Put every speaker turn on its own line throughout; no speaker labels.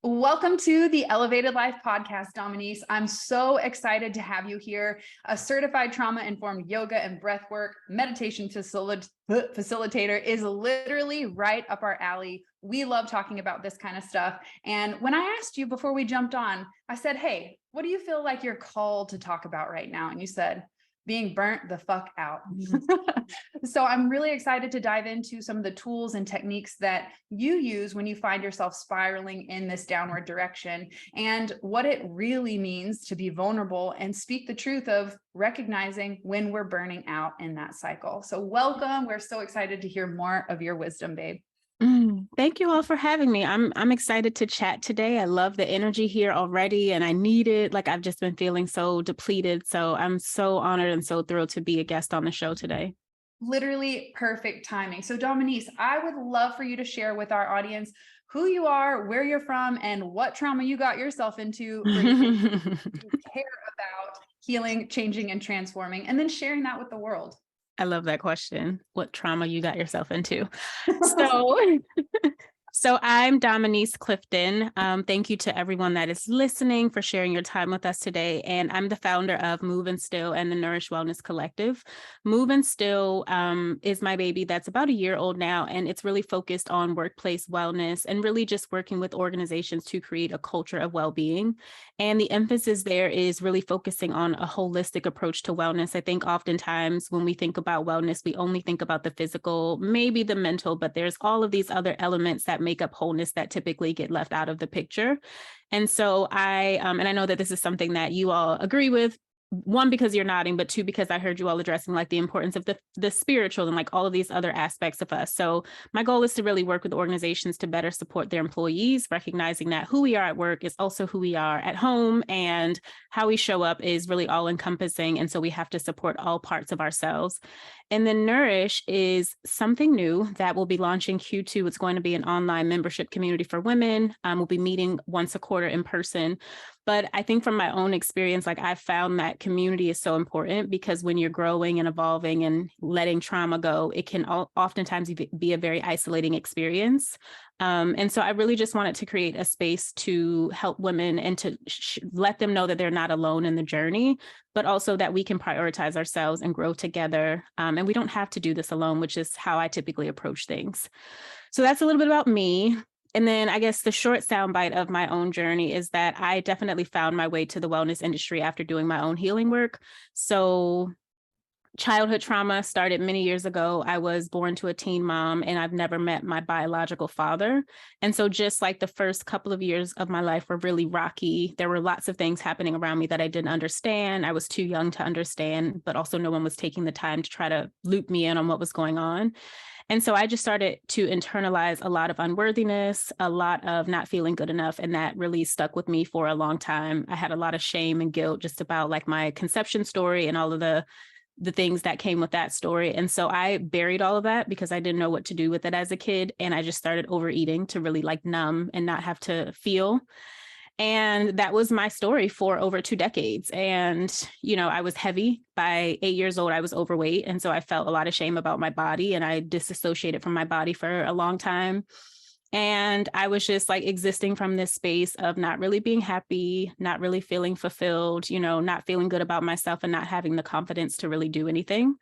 Welcome to the Elevated Life podcast, Dominiece. I'm so excited to have you here. A certified trauma-informed yoga and breathwork meditation facilitator is literally right up our alley. We love talking about this kind of stuff. And when I asked you before we jumped on, I said, hey, what do you feel like you're called to talk about right now? And you said, being burnt the fuck out. So I'm really excited to dive into some of the tools and techniques that you use when you find yourself spiraling in this downward direction, and what it really means to be vulnerable and speak the truth of recognizing when we're burning out in that cycle. So welcome. We're so excited to hear more of your wisdom, babe.
Thank you all for having me. I'm excited to chat today. I love the energy here already, and I need it. Like, I've just been feeling so depleted. So I'm so honored and so thrilled to be a guest on the show today.
Literally perfect timing. So Dominiece, I would love for you to share with our audience who you are, where you're from, and what trauma you got yourself into for you to care about healing, changing, and transforming, and then sharing that with the world.
I love that question. What trauma you got yourself into? So I'm Dominiece Clifton. Thank you to everyone that is listening for sharing your time with us today. And I'm the founder of Move and Still and the Nourish Wellness Collective. Move and Still is my baby that's about a year old now, and it's really focused on workplace wellness and really just working with organizations to create a culture of well-being. And the emphasis there is really focusing on a holistic approach to wellness. I think oftentimes when we think about wellness, we only think about the physical, maybe the mental, but there's all of these other elements that make up wholeness that typically get left out of the picture. And so and I know that this is something that you all agree with, one, because you're nodding, but two, because I heard you all addressing like the importance of the spiritual and like all of these other aspects of us. So my goal is to really work with organizations to better support their employees, recognizing that who we are at work is also who we are at home, and how we show up is really all encompassing. And so we have to support all parts of ourselves. And then Nourish is something new that will be launching Q2. It's going to be an online membership community for women. We'll be meeting once a quarter in person. But I think from my own experience, like, I've found that community is so important, because when you're growing and evolving and letting trauma go, it can oftentimes be a very isolating experience. And so I really just wanted to create a space to help women and to let them know that they're not alone in the journey, but also that we can prioritize ourselves and grow together. And we don't have to do this alone, which is how I typically approach things. So that's a little bit about me. And then I guess the short soundbite of my own journey is that I definitely found my way to the wellness industry after doing my own healing work. So childhood trauma started many years ago. I was born to a teen mom, and I've never met my biological father. And so just like the first couple of years of my life were really rocky. There were lots of things happening around me that I didn't understand. I was too young to understand, but also no one was taking the time to try to loop me in on what was going on. And so I just started to internalize a lot of unworthiness, a lot of not feeling good enough. And that really stuck with me for a long time. I had a lot of shame and guilt just about like my conception story and all of the things that came with that story. And so I buried all of that because I didn't know what to do with it as a kid. And I just started overeating to really like numb and not have to feel. And that was my story for over 2 decades. And, you know, I was heavy. By 8 years old, I was overweight. And so I felt a lot of shame about my body, and I disassociated from my body for a long time. And I was just like existing from this space of not really being happy, not really feeling fulfilled, you know, not feeling good about myself, and not having the confidence to really do anything.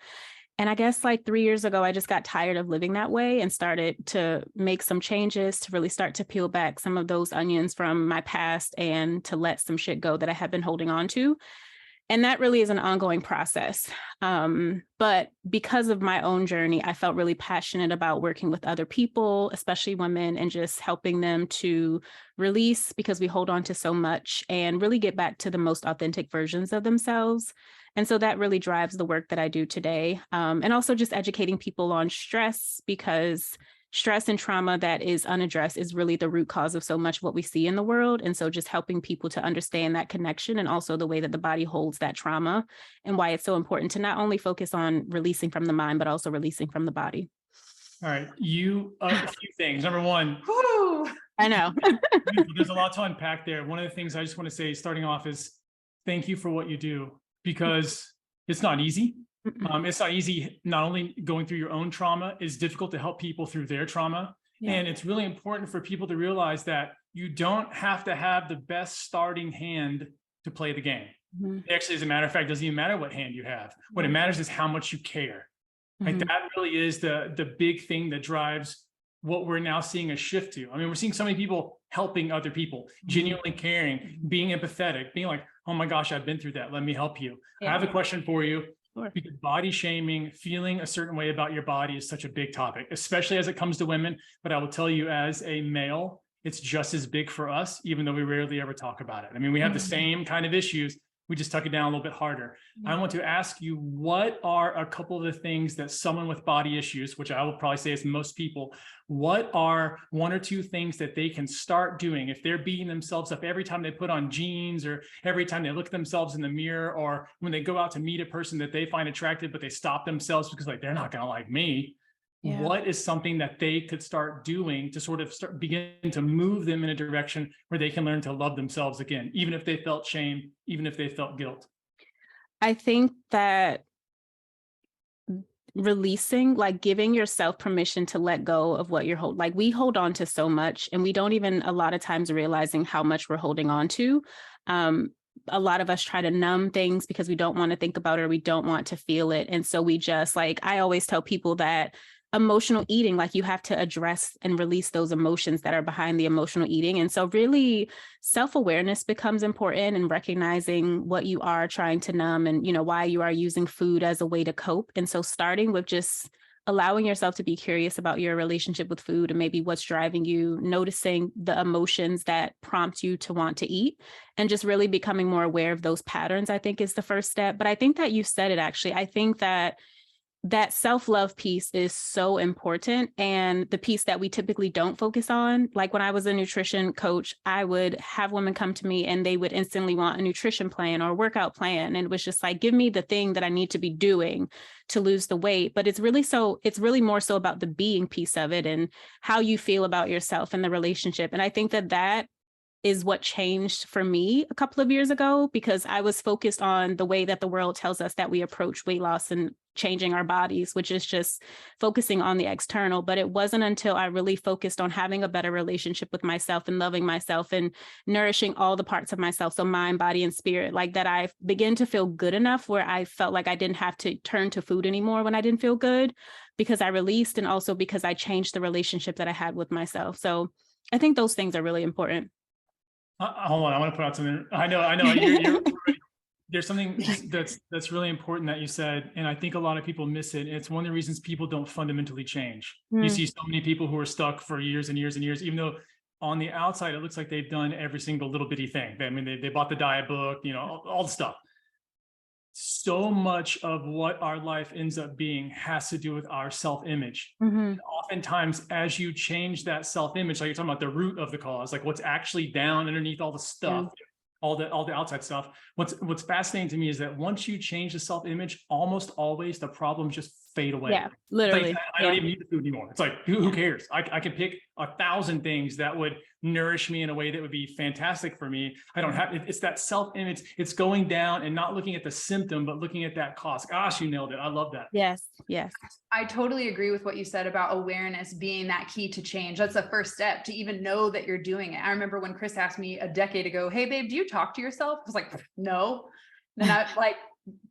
And I guess like 3 years ago, I just got tired of living that way and started to make some changes to really start to peel back some of those onions from my past and to let some shit go that I had been holding on to. And that really is an ongoing process. But because of my own journey, I felt really passionate about working with other people, especially women, and just helping them to release, because we hold on to so much, and really get back to the most authentic versions of themselves. And so that really drives the work that I do today. And also just educating people on stress, because stress and trauma that is unaddressed is really the root cause of so much of what we see in the world. And so just helping people to understand that connection, and also the way that the body holds that trauma, and why it's so important to not only focus on releasing from the mind, but also releasing from the body.
All right. A few things. Number one,
I know.
There's a lot to unpack there. One of the things I just want to say starting off is thank you for what you do, because it's not easy. It's not easy. Not only going through your own trauma, it's difficult to help people through their trauma. Yeah. And it's really important for people to realize that you don't have to have the best starting hand to play the game. Actually, as a matter of fact, it doesn't even matter what hand you have. What it matters is how much you care. Like that really is the big thing that drives what we're now seeing a shift to. I mean, we're seeing so many people helping other people, genuinely caring, being empathetic, being like, oh my gosh, I've been through that. Let me help you. I have a question for you.
Sure.
Because body shaming, feeling a certain way about your body is such a big topic, especially as it comes to women. But I will tell you, as a male, it's just as big for us, even though we rarely ever talk about it. I mean, we have the same kind of issues. We just tuck it down a little bit harder. I want to ask you, what are a couple of the things that someone with body issues, which I will probably say is most people, what are one or two things that they can start doing if they're beating themselves up every time they put on jeans, or every time they look at themselves in the mirror, or when they go out to meet a person that they find attractive, but they stop themselves because like, they're not going to like me. Yeah. What is something that they could start doing to sort of begin to move them in a direction where they can learn to love themselves again, even if they felt shame, even if they felt guilt?
I think that releasing, like giving yourself permission to let go of what you're holding. Like we hold on to so much, and we don't even a lot of times realizing how much we're holding on to. A lot of us try to numb things because we don't want to think about it, or we don't want to feel it. And so we just, like, I always tell people that emotional eating, like you have to address and release those emotions that are behind the emotional eating. And so really self-awareness becomes important, and recognizing what you are trying to numb, and, you know, why you are using food as a way to cope. And so starting with just allowing yourself to be curious about your relationship with food, and maybe what's driving you, noticing the emotions that prompt you to want to eat, and just really becoming more aware of those patterns, I think is the first step. But I think that you said it, actually. I think that self-love piece is so important, and the piece that we typically don't focus on. Like when I was a nutrition coach, I would have women come to me and they would instantly want a nutrition plan or a workout plan. And it was just like, give me the thing that I need to be doing to lose the weight. But it's really more so about the being piece of it, and how you feel about yourself and the relationship. And I think that is what changed for me a couple of years ago, because I was focused on the way that the world tells us that we approach weight loss and changing our bodies, which is just focusing on the external. But it wasn't until I really focused on having a better relationship with myself and loving myself and nourishing all the parts of myself, so mind, body, and spirit, like that I began to feel good enough where I felt like I didn't have to turn to food anymore when I didn't feel good, because I released, and also because I changed the relationship that I had with myself. So I think those things are really important.
Hold on, I want to put out something. I know. You're there's something that's really important that you said, and I think a lot of people miss it. And it's one of the reasons people don't fundamentally change. You see so many people who are stuck for years and years and years, even though on the outside it looks like they've done every single little bitty thing. I mean, they bought the diet book, you know, all the stuff. So much of what our life ends up being has to do with our self-image. And oftentimes, as you change that self-image, like you're talking about the root of the cause, like what's actually down underneath all the stuff, all the outside stuff. What's fascinating to me is that once you change the self-image, almost always the problems just fade away.
Yeah, literally.
Like, I don't even need the food anymore. It's like, who cares? I can pick 1,000 things that would nourish me in a way that would be fantastic for me. I don't have, it's that self-image. It's going down and not looking at the symptom, but looking at that cause. Gosh, you nailed it. I love that.
Yes.
I totally agree with what you said about awareness being that key to change. That's the first step, to even know that you're doing it. I remember when Chris asked me a decade ago, hey babe, do you talk to yourself? I was like, no. And then I like,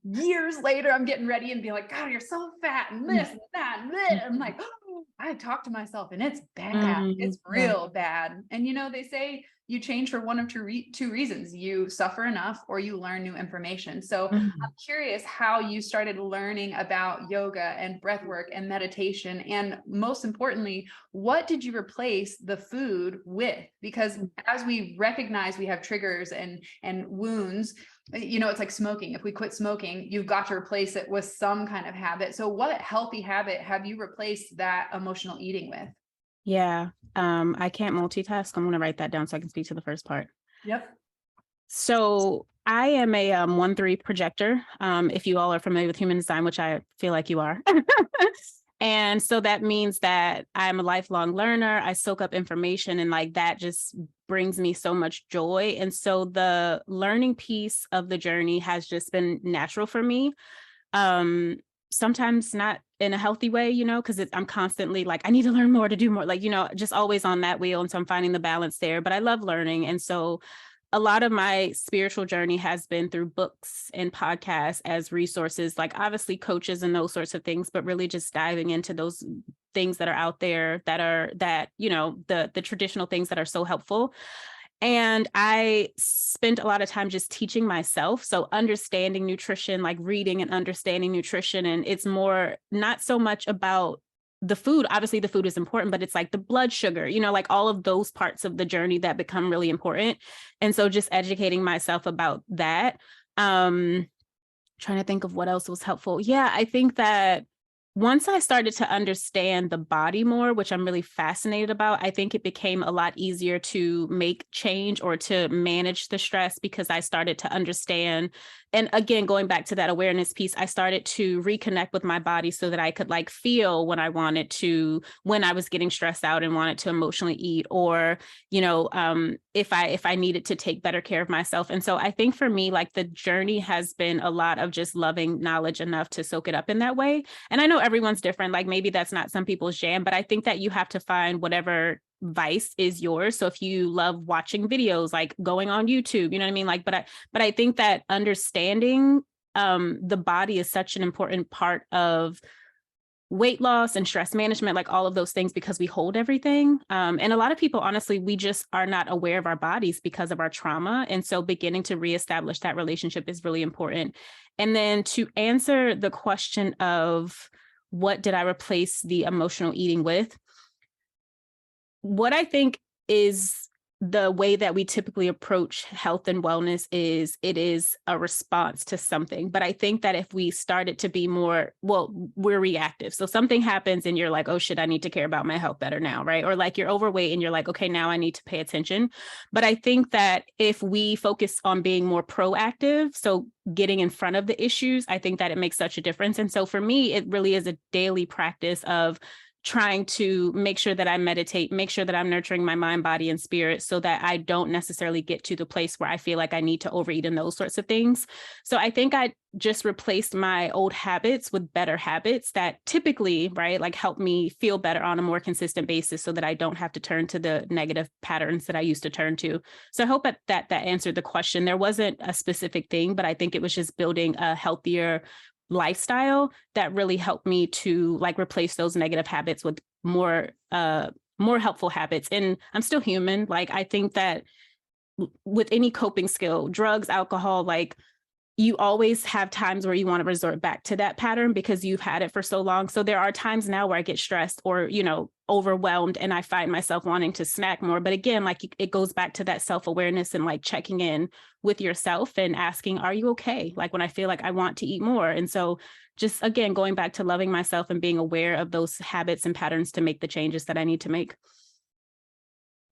years later, I'm getting ready and being like, God, you're so fat and this and that and this. I'm like, oh, I talk to myself and it's bad. It's real bad. And, you know, they say you change for one of two reasons. You suffer enough or you learn new information. So I'm curious how you started learning about yoga and breath work and meditation. And most importantly, what did you replace the food with? Because as we recognize we have triggers and wounds, you know, it's like smoking. If we quit smoking, you've got to replace it with some kind of habit. So what healthy habit have you replaced that emotional eating with?
Yeah. I can't multitask. I'm going to write that down so I can speak to the first part.
Yep.
So I am a 1-3 projector. If you all are familiar with human design, which I feel like you are. And so that means that I'm a lifelong learner. I soak up information, and like that just brings me so much joy. And so the learning piece of the journey has just been natural for me. Sometimes not in a healthy way, you know, because I'm constantly like, I need to learn more to do more, like, you know, just always on that wheel. And so I'm finding the balance there, but I love learning. And so a lot of my spiritual journey has been through books and podcasts as resources, like obviously coaches and those sorts of things, but really just diving into those things that are out there that, you know, the traditional things that are so helpful. And I spent a lot of time just teaching myself. So understanding nutrition, like reading and understanding nutrition. And it's more not so much about the food. Obviously, the food is important, but it's like the blood sugar, you know, like all of those parts of the journey that become really important. And so just educating myself about that. Trying to think of what else was helpful. Yeah, I think that once I started to understand the body more, which I'm really fascinated about, I think it became a lot easier to make change or to manage the stress because I started to understand. And again, going back to that awareness piece, I started to reconnect with my body so that I could like feel when I wanted to, when I was getting stressed out and wanted to emotionally eat, or, you know, if I needed to take better care of myself. And so I think for me, like the journey has been a lot of just loving knowledge enough to soak it up in that way. And I know everyone's different. Like maybe that's not some people's jam, but I think that you have to find whatever vice is yours. So if you love watching videos, like going on YouTube, you know what I mean? Like, but I think that understanding the body is such an important part of weight loss and stress management, like all of those things, because we hold everything. And a lot of people, honestly, we just are not aware of our bodies because of our trauma. And so beginning to reestablish that relationship is really important. And then to answer the question of what did I replace the emotional eating with? What I think is the way that we typically approach health and wellness is it is a response to something. But I think that if we started to be more, well, we're reactive. So something happens and you're like, oh shit, I need to care about my health better now, right? Or like you're overweight and you're like, okay, now I need to pay attention. But I think that if we focus on being more proactive, so getting in front of the issues, I think that it makes such a difference. And so for me, it really is a daily practice of trying to make sure that I meditate, make sure that I'm nurturing my mind, body, and spirit so that I don't necessarily get to the place where I feel like I need to overeat and those sorts of things. So I think I just replaced my old habits with better habits that typically, right, like help me feel better on a more consistent basis so that I don't have to turn to the negative patterns that I used to turn to. So I hope that answered the question. There wasn't a specific thing, but I think it was just building a healthier lifestyle that really helped me to like replace those negative habits with more helpful habits. And I'm still human. Like I think that with any coping skill, drugs, alcohol, like you always have times where you want to resort back to that pattern because you've had it for so long. So there are times now where I get stressed or, you know, overwhelmed and I find myself wanting to snack more. But again, like it goes back to that self-awareness and like checking in with yourself and asking, are you okay? Like when I feel like I want to eat more. And so just, again, going back to loving myself and being aware of those habits and patterns to make the changes that I need to make.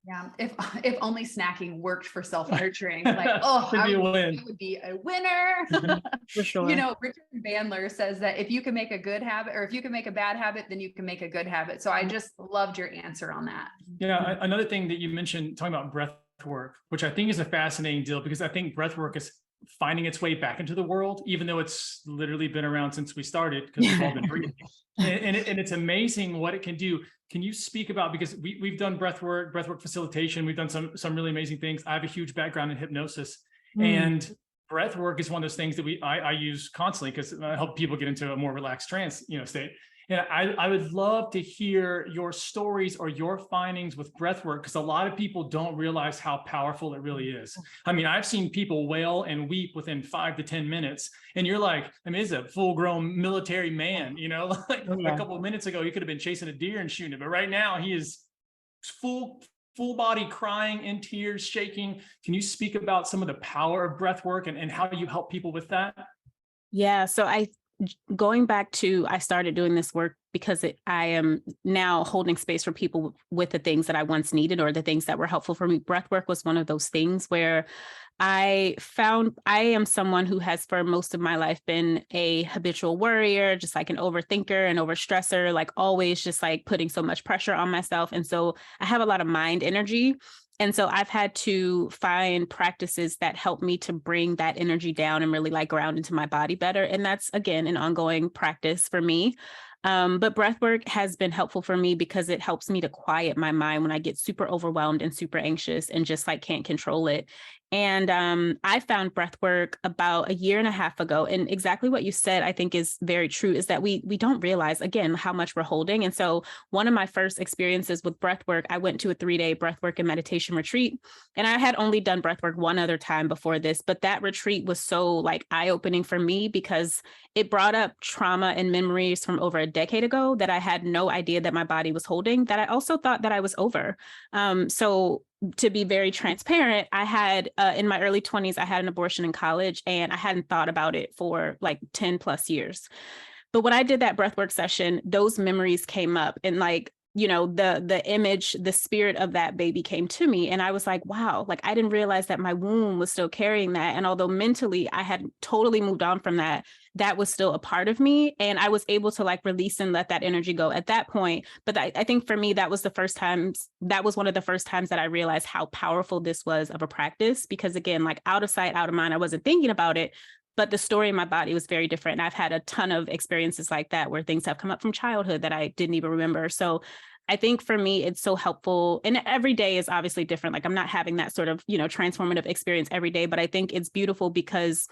Yeah, if only snacking worked for self-nurturing, like, oh, it would be a winner.
For sure.
You know, Richard Bandler says that if you can make a good habit, or if you can make a bad habit, then you can make a good habit. So I just loved your answer on that.
Yeah, another thing that you mentioned, talking about breath work, which I think is a fascinating deal, because I think breath work is finding its way back into the world, even though it's literally been around since we started, because we've all been breathing. And it's amazing what it can do. Can you speak about, because we've done breath work facilitation, we've done some really amazing things. I have a huge background in hypnosis, and breath work is one of those things that I use constantly because I help people get into a more relaxed trance, state. And I would love to hear your stories or your findings with breath work, because a lot of people don't realize how powerful it really is. I mean, I've seen people wail and weep within 5 to 10 minutes. And you're like, I mean, he's a full-grown military man, like a couple of minutes ago, he could have been chasing a deer and shooting it. But right now he is full body crying, in tears, shaking. Can you speak about some of the power of breath work and how you help people with that?
Yeah. So going back to, I started doing this work because I am now holding space for people with the things that I once needed or the things that were helpful for me. Breathwork was one of those things where I found I am someone who has for most of my life been a habitual worrier, just like an overthinker and overstressor, like always just like putting so much pressure on myself. And so I have a lot of mind energy. And so I've had to find practices that help me to bring that energy down and really like ground into my body better. And that's, again, an ongoing practice for me. But breath work has been helpful for me because it helps me to quiet my mind when I get super overwhelmed and super anxious and just like can't control it. And I found breath work about 1.5 years ago. And exactly what you said, I think is very true, is that we don't realize, again, how much we're holding. And so one of my first experiences with breath work, I went to a 3-day breath work and meditation retreat. And I had only done breath work one other time before this, but that retreat was so like eye-opening for me because it brought up trauma and memories from over a decade ago that I had no idea that my body was holding, that I also thought that I was over. So to be very transparent, I had in my early 20s, I had an abortion in college and I hadn't thought about it for like 10 plus years. But when I did that breathwork session, those memories came up and like, you know, the image, the spirit of that baby came to me. And I was like, wow, like I didn't realize that my womb was still carrying that. And although mentally I had totally moved on from that, that was still a part of me. And I was able to like release and let that energy go at that point. But I think for me, that was one of the first times that I realized how powerful this was of a practice, because again, like out of sight, out of mind, I wasn't thinking about it. But the story in my body was very different. And I've had a ton of experiences like that where things have come up from childhood that I didn't even remember. So I think for me, it's so helpful. And every day is obviously different. Like I'm not having that sort of, you know, transformative experience every day, but I think it's beautiful because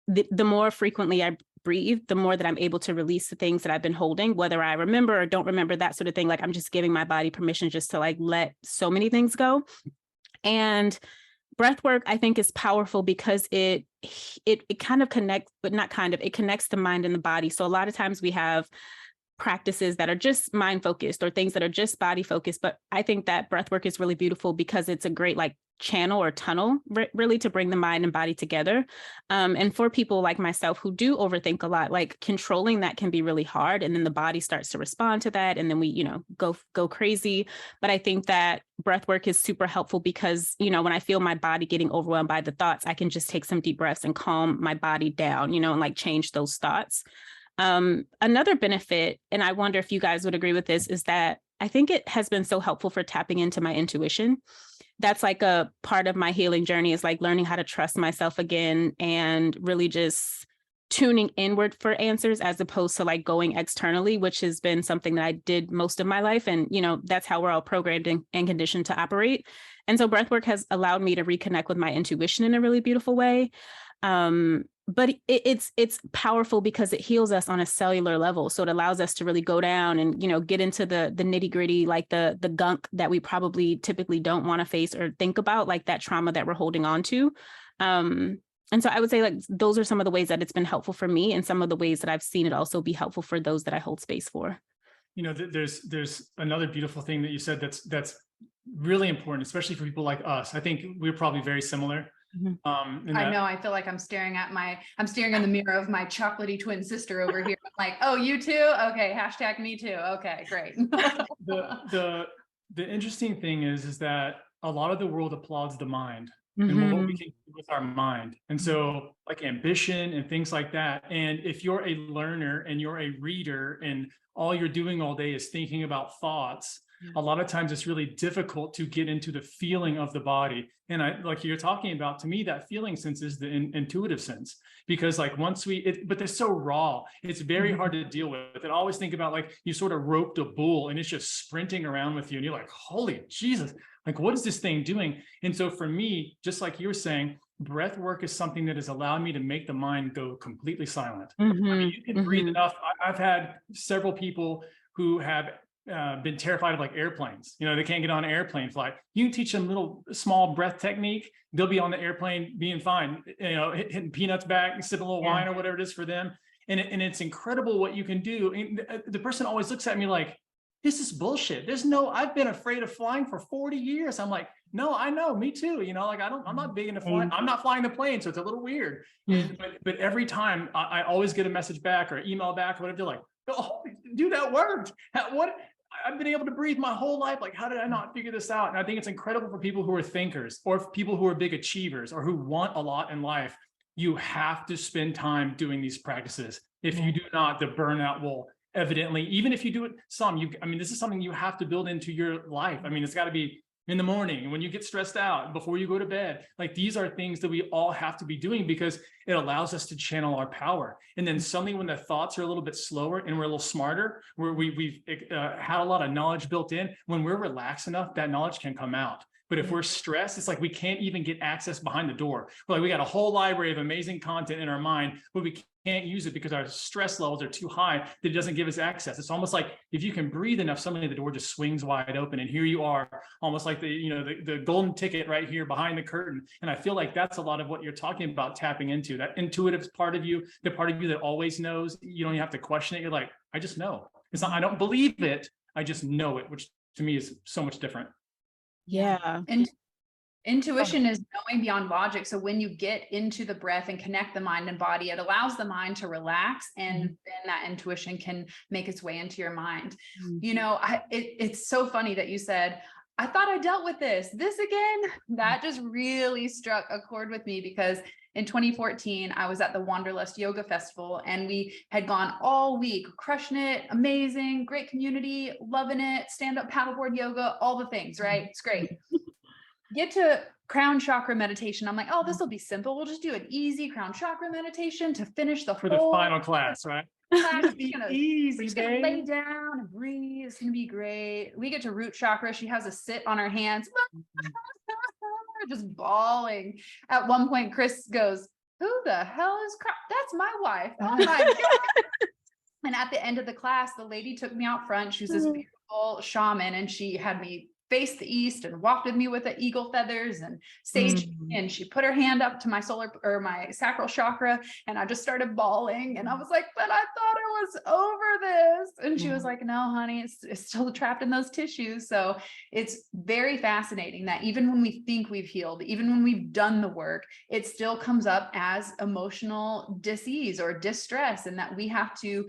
the more frequently I breathe, the more that I'm able to release the things that I've been holding, whether I remember or don't remember, that sort of thing. Like I'm just giving my body permission just to like let so many things go. And breath work, I think, is powerful because it kind of connects, but not kind of, it connects the mind and the body. So a lot of times we have practices that are just mind focused or things that are just body focused. But I think that breath work is really beautiful because it's a great like channel or tunnel really to bring the mind and body together. And for people like myself who do overthink a lot, like controlling that can be really hard. And then the body starts to respond to that. And then we, you know, go crazy. But I think that breath work is super helpful because, you know, when I feel my body getting overwhelmed by the thoughts, I can just take some deep breaths and calm my body down, you know, and like change those thoughts. Another benefit, and I wonder if you guys would agree with this, is that I think it has been so helpful for tapping into my intuition. That's like a part of my healing journey, is like learning how to trust myself again and really just tuning inward for answers as opposed to like going externally, which has been something that I did most of my life. And, you know, that's how we're all programmed and conditioned to operate. And so breathwork has allowed me to reconnect with my intuition in a really beautiful way. But it's powerful because it heals us on a cellular level. So it allows us to really go down and, you know, get into the nitty gritty, like the gunk that we probably typically don't want to face or think about, like that trauma that we're holding on to. And so I would say like those are some of the ways that it's been helpful for me, and some of the ways that I've seen it also be helpful for those that I hold space for.
You know, there's another beautiful thing that you said that's really important, especially for people like us. I think we're probably very similar.
Mm-hmm. I know. I feel like I'm staring in the mirror of my chocolatey twin sister over here. I'm like, oh, you too? Okay. # me too. Okay, great.
The interesting thing is that a lot of the world applauds the mind and what we can do with our mind. And so like ambition and things like that. And if you're a learner and you're a reader and all you're doing all day is thinking about thoughts, a lot of times it's really difficult to get into the feeling of the body. And like you're talking about, to me, that feeling sense is the intuitive sense, because like once but they're so raw, it's very hard to deal with. And I always think about like you sort of roped a bull and it's just sprinting around with you and you're like, holy Jesus, like what is this thing doing? And so for me, just like you were saying, breath work is something that has allowed me to make the mind go completely silent. I mean, you can breathe enough. I've had several people who have been terrified of like airplanes. You know, they can't get on an airplane flight. You can teach them little small breath technique. They'll be on the airplane being fine, you know, hitting peanuts back, sipping a little wine or whatever it is for them. And it's incredible what you can do. And the person always looks at me like, this is bullshit. I've been afraid of flying for 40 years. I'm like, no, I know, me too. You know, like I'm not big into flying. I'm not flying the plane. So it's a little weird. But every time I always get a message back or email back or whatever, they're like, oh, dude, that worked. What? I've been able to breathe my whole life. Like, how did I not figure this out? And I think it's incredible for people who are thinkers or people who are big achievers or who want a lot in life. You have to spend time doing these practices. If you do not, the burnout will evidently, even if you do it this is something you have to build into your life. I mean, it's got to be in the morning, when you get stressed out, before you go to bed. Like, these are things that we all have to be doing because it allows us to channel our power. And then suddenly when the thoughts are a little bit slower and we're a little smarter, where we've had a lot of knowledge built in, when we're relaxed enough, that knowledge can come out. But if we're stressed, it's like we can't even get access behind the door. We're like, we got a whole library of amazing content in our mind, but we can't use it because our stress levels are too high that it doesn't give us access. It's almost like if you can breathe enough, suddenly the door just swings wide open, and here you are, almost like the golden ticket right here behind the curtain. And I feel like that's a lot of what you're talking about, tapping into that intuitive part of you, the part of you that always knows. You don't even have to question it. You're like, I just know. It's not, I don't believe it, I just know it, which to me is so much different.
Yeah.
And intuition is knowing beyond logic. So when you get into the breath and connect the mind and body, it allows the mind to relax, and then that intuition can make its way into your mind. You know, it's so funny that you said, I thought I dealt with this again. That just really struck a chord with me, because in 2014, I was at the Wanderlust Yoga Festival, and we had gone all week, crushing it, amazing, great community, loving it, stand-up paddleboard yoga, all the things, right? It's great. Get to crown chakra meditation. I'm like, oh, this will be simple. We'll just do an easy crown chakra meditation to finish the
For the final class, right?
We're
Easy,
just gonna lay down and breathe. It's gonna be great. We get to root chakra. She has a sit on her hands, just bawling. At one point, Chris goes, "Who the hell is that's my wife? Oh my god!" And at the end of the class, the lady took me out front. She was this beautiful shaman, and she had me face the east and walked with me with the eagle feathers and sage. And she put her hand up to my my sacral chakra, and I just started bawling. And I was like, but I thought I was over this. And she was like, no, honey, it's still trapped in those tissues. So it's very fascinating that even when we think we've healed, even when we've done the work, it still comes up as emotional dis-ease or distress, and that we have to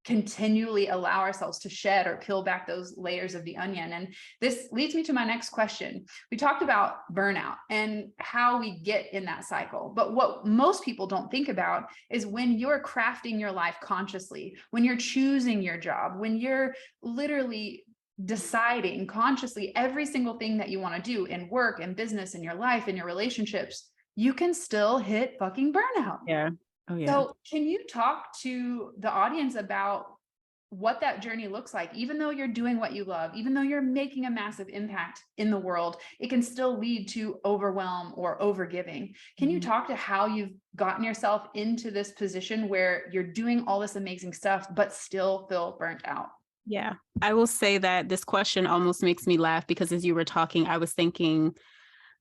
continually allow ourselves to shed or peel back those layers of the onion. And this leads me to my next question. We talked about burnout and how we get in that cycle, but what most people don't think about is when you're crafting your life consciously, when you're choosing your job, when you're literally deciding consciously every single thing that you want to do in work and business, in your life, in your relationships, you can still hit fucking burnout.
Yeah. Oh, yeah.
So can you talk to the audience about what that journey looks like? Even though you're doing what you love, even though you're making a massive impact in the world, it can still lead to overwhelm or overgiving. Can you talk to how you've gotten yourself into this position where you're doing all this amazing stuff, but still feel burnt out?
Yeah, I will say that this question almost makes me laugh, because as you were talking, I was thinking,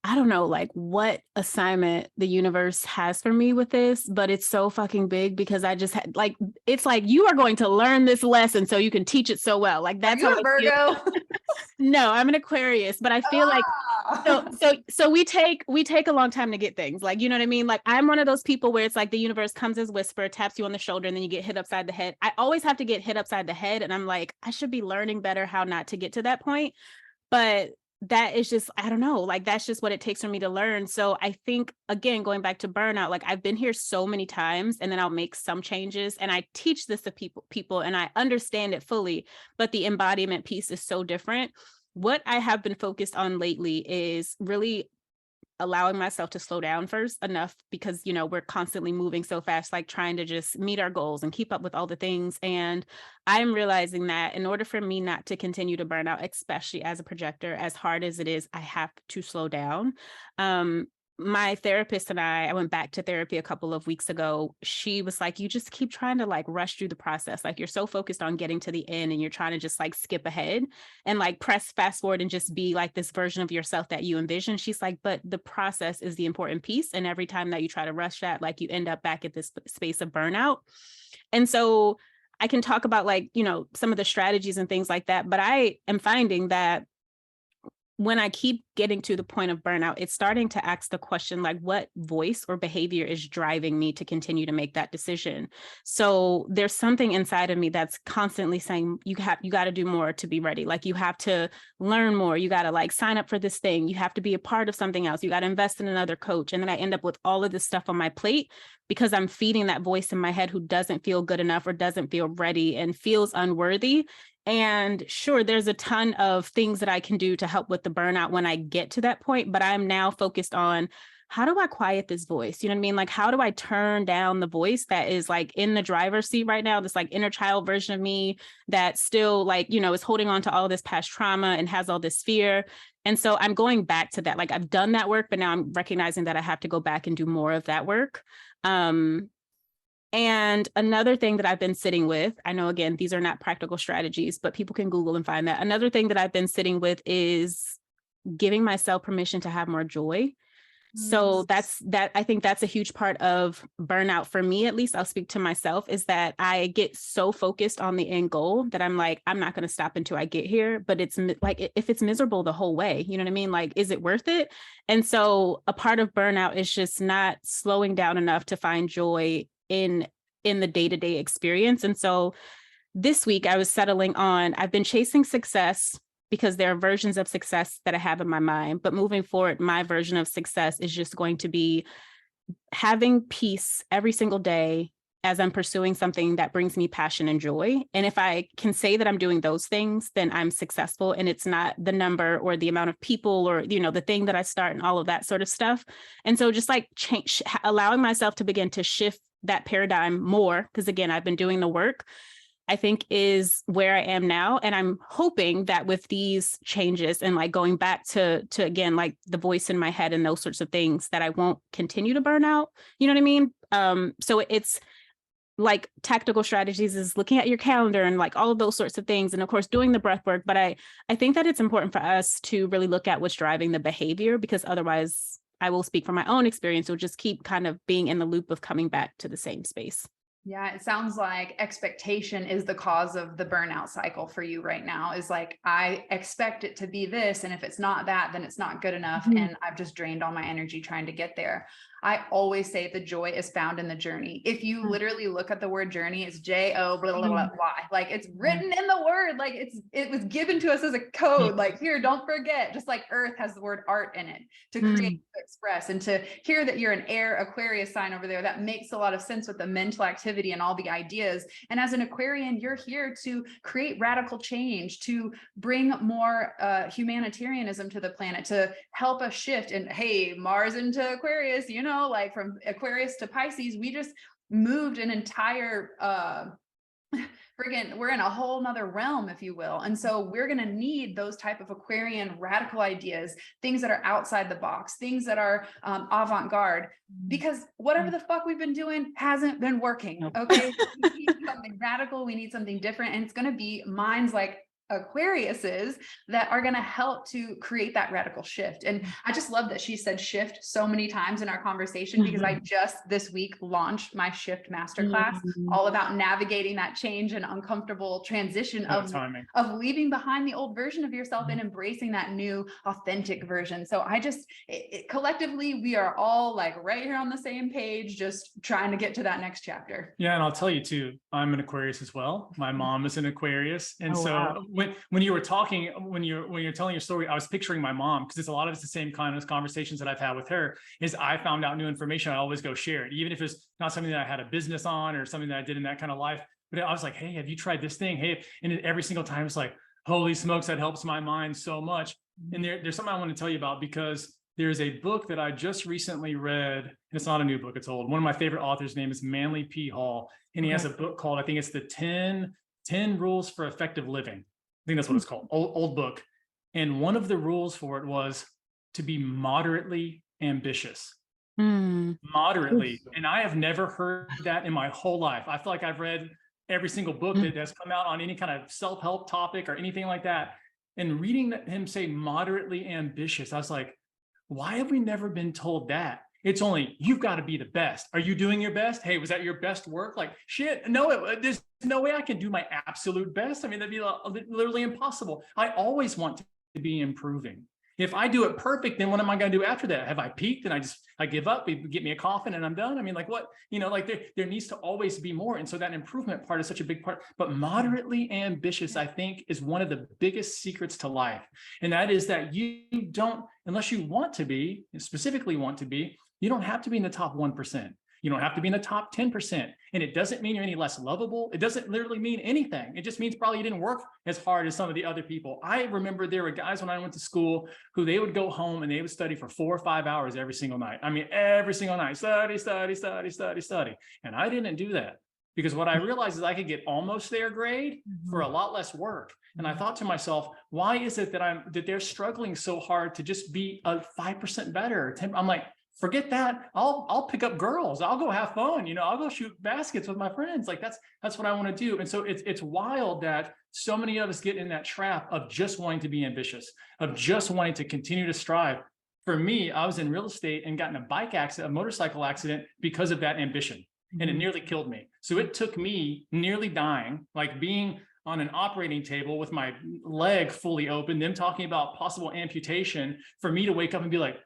I don't know, like what assignment the universe has for me with this, but it's so fucking big, because I just had like, it's like, you are going to learn this lesson so you can teach it so well. Like, that's how
Virgo.
No, I'm an Aquarius, but I feel like so we take a long time to get things, like, you know what I mean? Like, I'm one of those people where it's like the universe comes as whisper, taps you on the shoulder, and then you get hit upside the head. I always have to get hit upside the head, and I'm like, I should be learning better how not to get to that point. But that is just, I don't know, like, that's just what it takes for me to learn. So I think, again, going back to burnout, like, I've been here so many times, and then I'll make some changes, and I teach this to people and I understand it fully, but the embodiment piece is so different. What I have been focused on lately is really allowing myself to slow down first enough, because, you know, we're constantly moving so fast, like trying to just meet our goals and keep up with all the things. And I'm realizing that in order for me not to continue to burn out, especially as a projector, as hard as it is, I have to slow down. My therapist and I went back to therapy a couple of weeks ago. She was like, you just keep trying to like rush through the process. Like, you're so focused on getting to the end, and you're trying to just like skip ahead and like press fast forward and just be like this version of yourself that you envision. She's like, but the process is the important piece. And every time that you try to rush that, like, you end up back at this space of burnout. And so I can talk about, like, you know, some of the strategies and things like that, but I am finding that when I keep getting to the point of burnout, it's starting to ask the question, like, what voice or behavior is driving me to continue to make that decision? So there's something inside of me that's constantly saying, you got to do more to be ready. Like, you have to learn more. You got to like sign up for this thing. You have to be a part of something else. You got to invest in another coach. And then I end up with all of this stuff on my plate because I'm feeding that voice in my head who doesn't feel good enough or doesn't feel ready and feels unworthy. And sure, there's a ton of things that I can do to help with the burnout when I get to that point, but I'm now focused on how do I quiet this voice? You know what I mean? Like, how do I turn down the voice that is like in the driver's seat right now, this like inner child version of me that still like, you know, is holding on to all this past trauma and has all this fear. And so I'm going back to that. Like, I've done that work, but now I'm recognizing that I have to go back and do more of that work. And another thing that I've been sitting with, I know, again, these are not practical strategies, but people can Google and find that. Another thing that I've been sitting with is giving myself permission to have more joy. So I think that's a huge part of burnout for me, at least I'll speak to myself, is that I get so focused on the end goal that I'm like, I'm not going to stop until I get here. But it's like, if it's miserable the whole way, you know what I mean? Like, is it worth it? And so a part of burnout is just not slowing down enough to find joy in the day-to-day experience. And so this week I was settling on, I've been chasing success because there are versions of success that I have in my mind. But moving forward, my version of success is just going to be having peace every single day as I'm pursuing something that brings me passion and joy. And if I can say that I'm doing those things, then I'm successful. And it's not the number or the amount of people or, you know, the thing that I start and all of that sort of stuff. And so just like allowing myself to begin to shift that paradigm more, because again, I've been doing the work, I think is where I am now. And I'm hoping that with these changes and like going back to again, like the voice in my head and those sorts of things, that I won't continue to burn out. You know what I mean? So it's like tactical strategies is looking at your calendar and like all of those sorts of things. And of course, doing the breath work. But I think that it's important for us to really look at what's driving the behavior, because otherwise, I will speak from my own experience, will just keep kind of being in the loop of coming back to the same space.
Yeah, it sounds like expectation is the cause of the burnout cycle for you right now, is like, I expect it to be this, and if it's not that, then it's not good enough. And I've just drained all my energy trying to get there. I always say the joy is found in the journey. If you literally look at the word journey, it's J-O blah, blah, blah, blah. Like, it's written in the word, like it was given to us as a code. Like, here, don't forget, just like Earth has the word art in it to create, to express, and to hear that you're an air Aquarius sign over there. That makes a lot of sense with the mental activity and all the ideas. And as an Aquarian, you're here to create radical change, to bring more humanitarianism to the planet, to help us shift. And hey, Mars into Aquarius, you know, like from Aquarius to Pisces, we just moved an entire we're in a whole nother realm, if you will. And so we're going to need those type of Aquarian radical ideas, things that are outside the box, things that are avant-garde, because whatever the fuck we've been doing hasn't been working. Okay. We need something radical. We need something different. And it's going to be minds like Aquariuses that are going to help to create that radical shift. And I just love that she said shift so many times in our conversation, because I just this week launched my shift masterclass, all about navigating that change and uncomfortable transition of leaving behind the old version of yourself and embracing that new authentic version. So I just collectively, we are all like right here on the same page, just trying to get to that next chapter.
Yeah. And I'll tell you too, I'm an Aquarius as well. My mom is an Aquarius. And
wow.
When you were talking, when you're telling your story, I was picturing my mom, because it's a lot of it's the same kind of conversations that I've had with her. Is I found out new information, I always go share it, even if it's not something that I had a business on or something that I did in that kind of life. But I was like, hey, have you tried this thing? Hey, and every single time it's like, holy smokes, that helps my mind so much. And there's something I want to tell you about, because there's a book that I just recently read, and it's not a new book, it's old. One of my favorite authors' name is Manly P. Hall, and he has a book called, I think it's the 10 Rules for Effective Living. I think that's what it's called, old book. And one of the rules for it was to be moderately ambitious. Moderately. And I have never heard that in my whole life. I feel like I've read every single book that has come out on any kind of self-help topic or anything like that. And reading him say moderately ambitious, I was like, why have we never been told that? It's only, you've got to be the best. Are you doing your best? Hey, was that your best work? Like, shit, no, there's no way I can do my absolute best. I mean, that'd be literally impossible. I always want to be improving. If I do it perfect, then what am I going to do after that? Have I peaked and I give up, get me a coffin and I'm done? I mean, like what, like there needs to always be more. And so that improvement part is such a big part, but moderately ambitious, I think, is one of the biggest secrets to life. And that is that you don't, unless you want to be, specifically want to be, you don't have to be in the top 1%. You don't have to be in the top 10%. And it doesn't mean you're any less lovable. It doesn't literally mean anything. It just means probably you didn't work as hard as some of the other people. I remember there were guys when I went to school who they would go home and they would study for 4 or 5 hours every single night. I mean, every single night, study. And I didn't do that, because what I realized is I could get almost their grade for a lot less work. And I thought to myself, why is it that they're struggling so hard to just be a 5% better? I'm like, forget that. I'll pick up girls. I'll go have fun. I'll go shoot baskets with my friends. Like that's what I want to do. And so it's wild that so many of us get in that trap of just wanting to be ambitious, of just wanting to continue to strive. For me, I was in real estate and got in a motorcycle accident because of that ambition. And it nearly killed me. So it took me nearly dying, like being on an operating table with my leg fully open, them talking about possible amputation, for me to wake up and be like,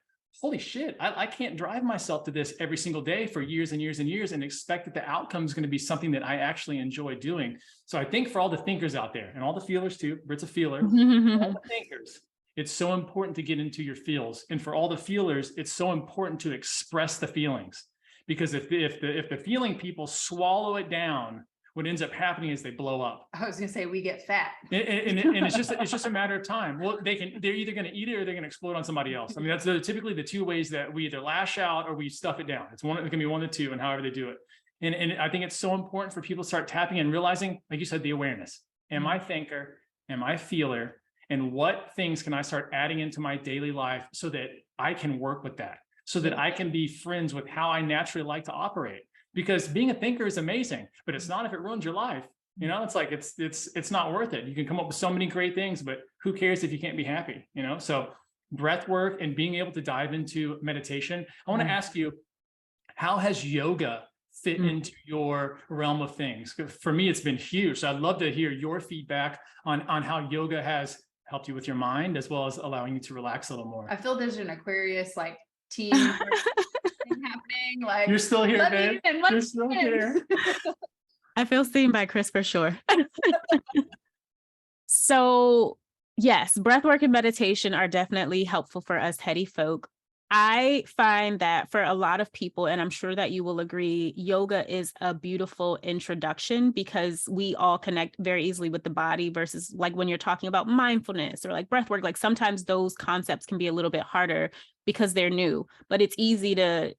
holy shit, I can't drive myself to this every single day for years and years and years and expect that the outcome is going to be something that I actually enjoy doing. So I think for all the thinkers out there, and all the feelers too, Britt's a feeler, all the thinkers, it's so important to get into your feels. And for all the feelers, it's so important to express the feelings. Because if the feeling people swallow it down, what ends up happening is they blow up.
I was gonna say we get fat.
And it's just a matter of time. Well, they're either going to eat it or they're going to explode on somebody else. I mean, that's typically the two ways that we either lash out or we stuff it down. It can be one of the two, and however they do it. And I think it's so important for people to start tapping and realizing, like you said, the awareness. Am I thinker? Am I feeler? And what things can I start adding into my daily life so that I can work with that, so that I can be friends with how I naturally like to operate? Because being a thinker is amazing, but it's not if it ruins your life. It's like it's not worth it. You can come up with so many great things, but who cares if you can't be happy? So breath work and being able to dive into meditation. I want to ask you, how has yoga fit into your realm of things? For me, it's been huge. So I'd love to hear your feedback on how yoga has helped you with your mind, as well as allowing you to relax a little more.
I feel there's an Aquarius team thing happening. Like,
you're still here, babe. You're still here.
I feel seen by Chris for sure. So yes, breathwork and meditation are definitely helpful for us heady folk. I find that for a lot of people, and I'm sure that you will agree, yoga is a beautiful introduction because we all connect very easily with the body versus like when you're talking about mindfulness or like breathwork, like sometimes those concepts can be a little bit harder because they're new, but it's easy to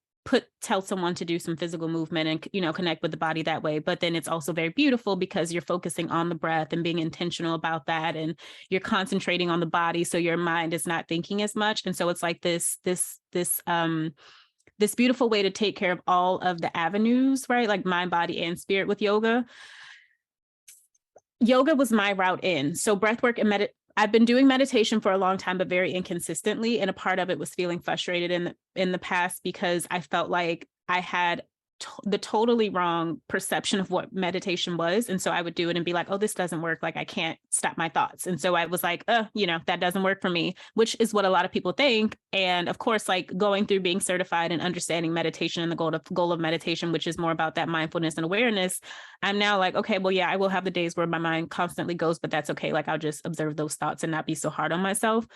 tell someone to do some physical movement and, connect with the body that way. But then it's also very beautiful because you're focusing on the breath and being intentional about that. And you're concentrating on the body. So your mind is not thinking as much. And so it's like this beautiful way to take care of all of the avenues, right? Like mind, body, and spirit with yoga. Yoga was my route in. So breathwork and I've been doing meditation for a long time, but very inconsistently. And a part of it was feeling frustrated in the past because I felt like I had the totally wrong perception of what meditation was. And so I would do it and be like, oh, this doesn't work. Like I can't stop my thoughts. And so I was like, that doesn't work for me, which is what a lot of people think. And of course, like going through being certified and understanding meditation and the goal of meditation, which is more about that mindfulness and awareness. I'm now like, okay, well, yeah, I will have the days where my mind constantly goes, but that's okay. Like I'll just observe those thoughts and not be so hard on myself.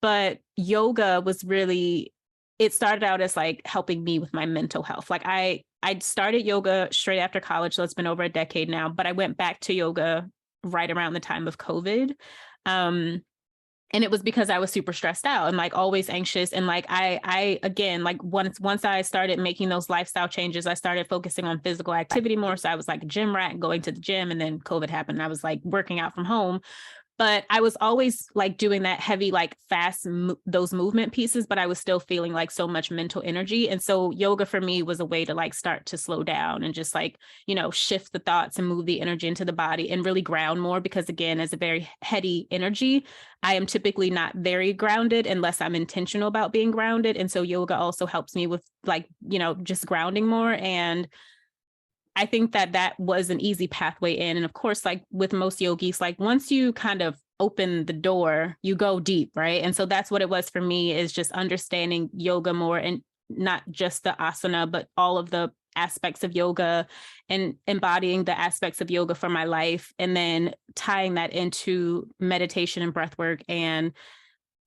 But yoga was really, it started out as like helping me with my mental health. Like I started yoga straight after college, so it's been over a decade now, but I went back to yoga right around the time of COVID. And it was because I was super stressed out and like always anxious. And like, I again, like once I started making those lifestyle changes, I started focusing on physical activity more. So I was like a gym rat, going to the gym, and then COVID happened. And I was like working out from home. But I was always like doing that heavy, like fast, those movement pieces, but I was still feeling like so much mental energy. And so yoga for me was a way to like start to slow down and just like, shift the thoughts and move the energy into the body and really ground more. Because again, as a very heady energy, I am typically not very grounded unless I'm intentional about being grounded. And so yoga also helps me with like, just grounding more. And I think that was an easy pathway in. And of course, like with most yogis, like once you kind of open the door, you go deep, right? And so that's what it was for me, is just understanding yoga more, and not just the asana, but all of the aspects of yoga and embodying the aspects of yoga for my life. And then tying that into meditation and breath work and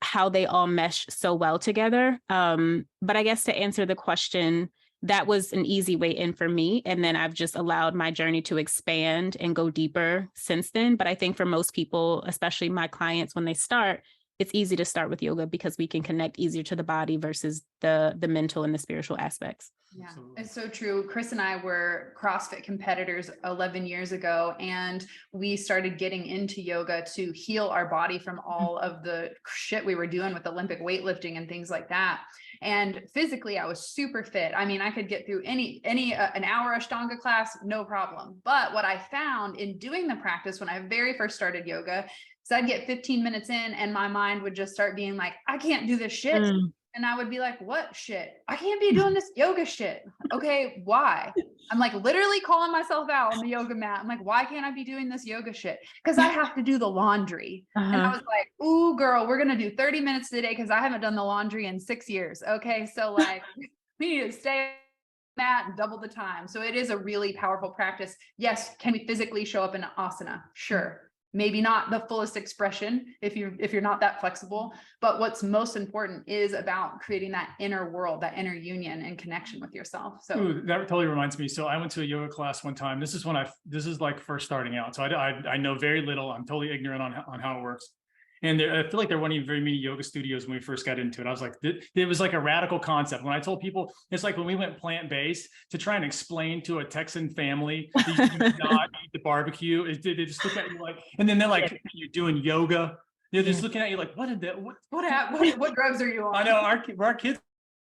how they all mesh so well together. But I guess to answer the question, that was an easy way in for me. And then I've just allowed my journey to expand and go deeper since then. But I think for most people, especially my clients, when they start, it's easy to start with yoga because we can connect easier to the body versus the mental and the spiritual aspects.
Yeah,
Absolutely.
it's so true. Chris and I were CrossFit competitors 11 years ago, and we started getting into yoga to heal our body from all of the shit we were doing with Olympic weightlifting and things like that. And physically, I was super fit. I mean, I could get through an hour Ashtanga class, no problem. But what I found in doing the practice when I very first started yoga, so I'd get 15 minutes in and my mind would just start being like, I can't do this shit. And I would be like, what shit? I can't be doing this yoga shit. Okay, why? I'm like literally calling myself out on the yoga mat. I'm like, why can't I be doing this yoga shit? Because I have to do the laundry. And I was like, ooh, girl, we're going to do 30 minutes today because I haven't done the laundry in 6 years. Okay, so like we need to stay on that and double the time. So it is a really powerful practice. Yes, can we physically show up in asana? Sure. Maybe not the fullest expression if you're not that flexible, but what's most important is about creating that inner world, that inner union and connection with yourself. So
Ooh, that totally reminds me. So I went to a yoga class one time. This is like first starting out. So I know very little. I'm totally ignorant on how it works. And I feel like there weren't even very many yoga studios when we first got into it. I was like, it was like a radical concept. When I told people, it's like when we went plant-based to try and explain to a Texan family, you do not eat the barbecue. They just look at you like, and then they're like, you're doing yoga. They're just looking at you like,
what drugs are you on?
I know our kids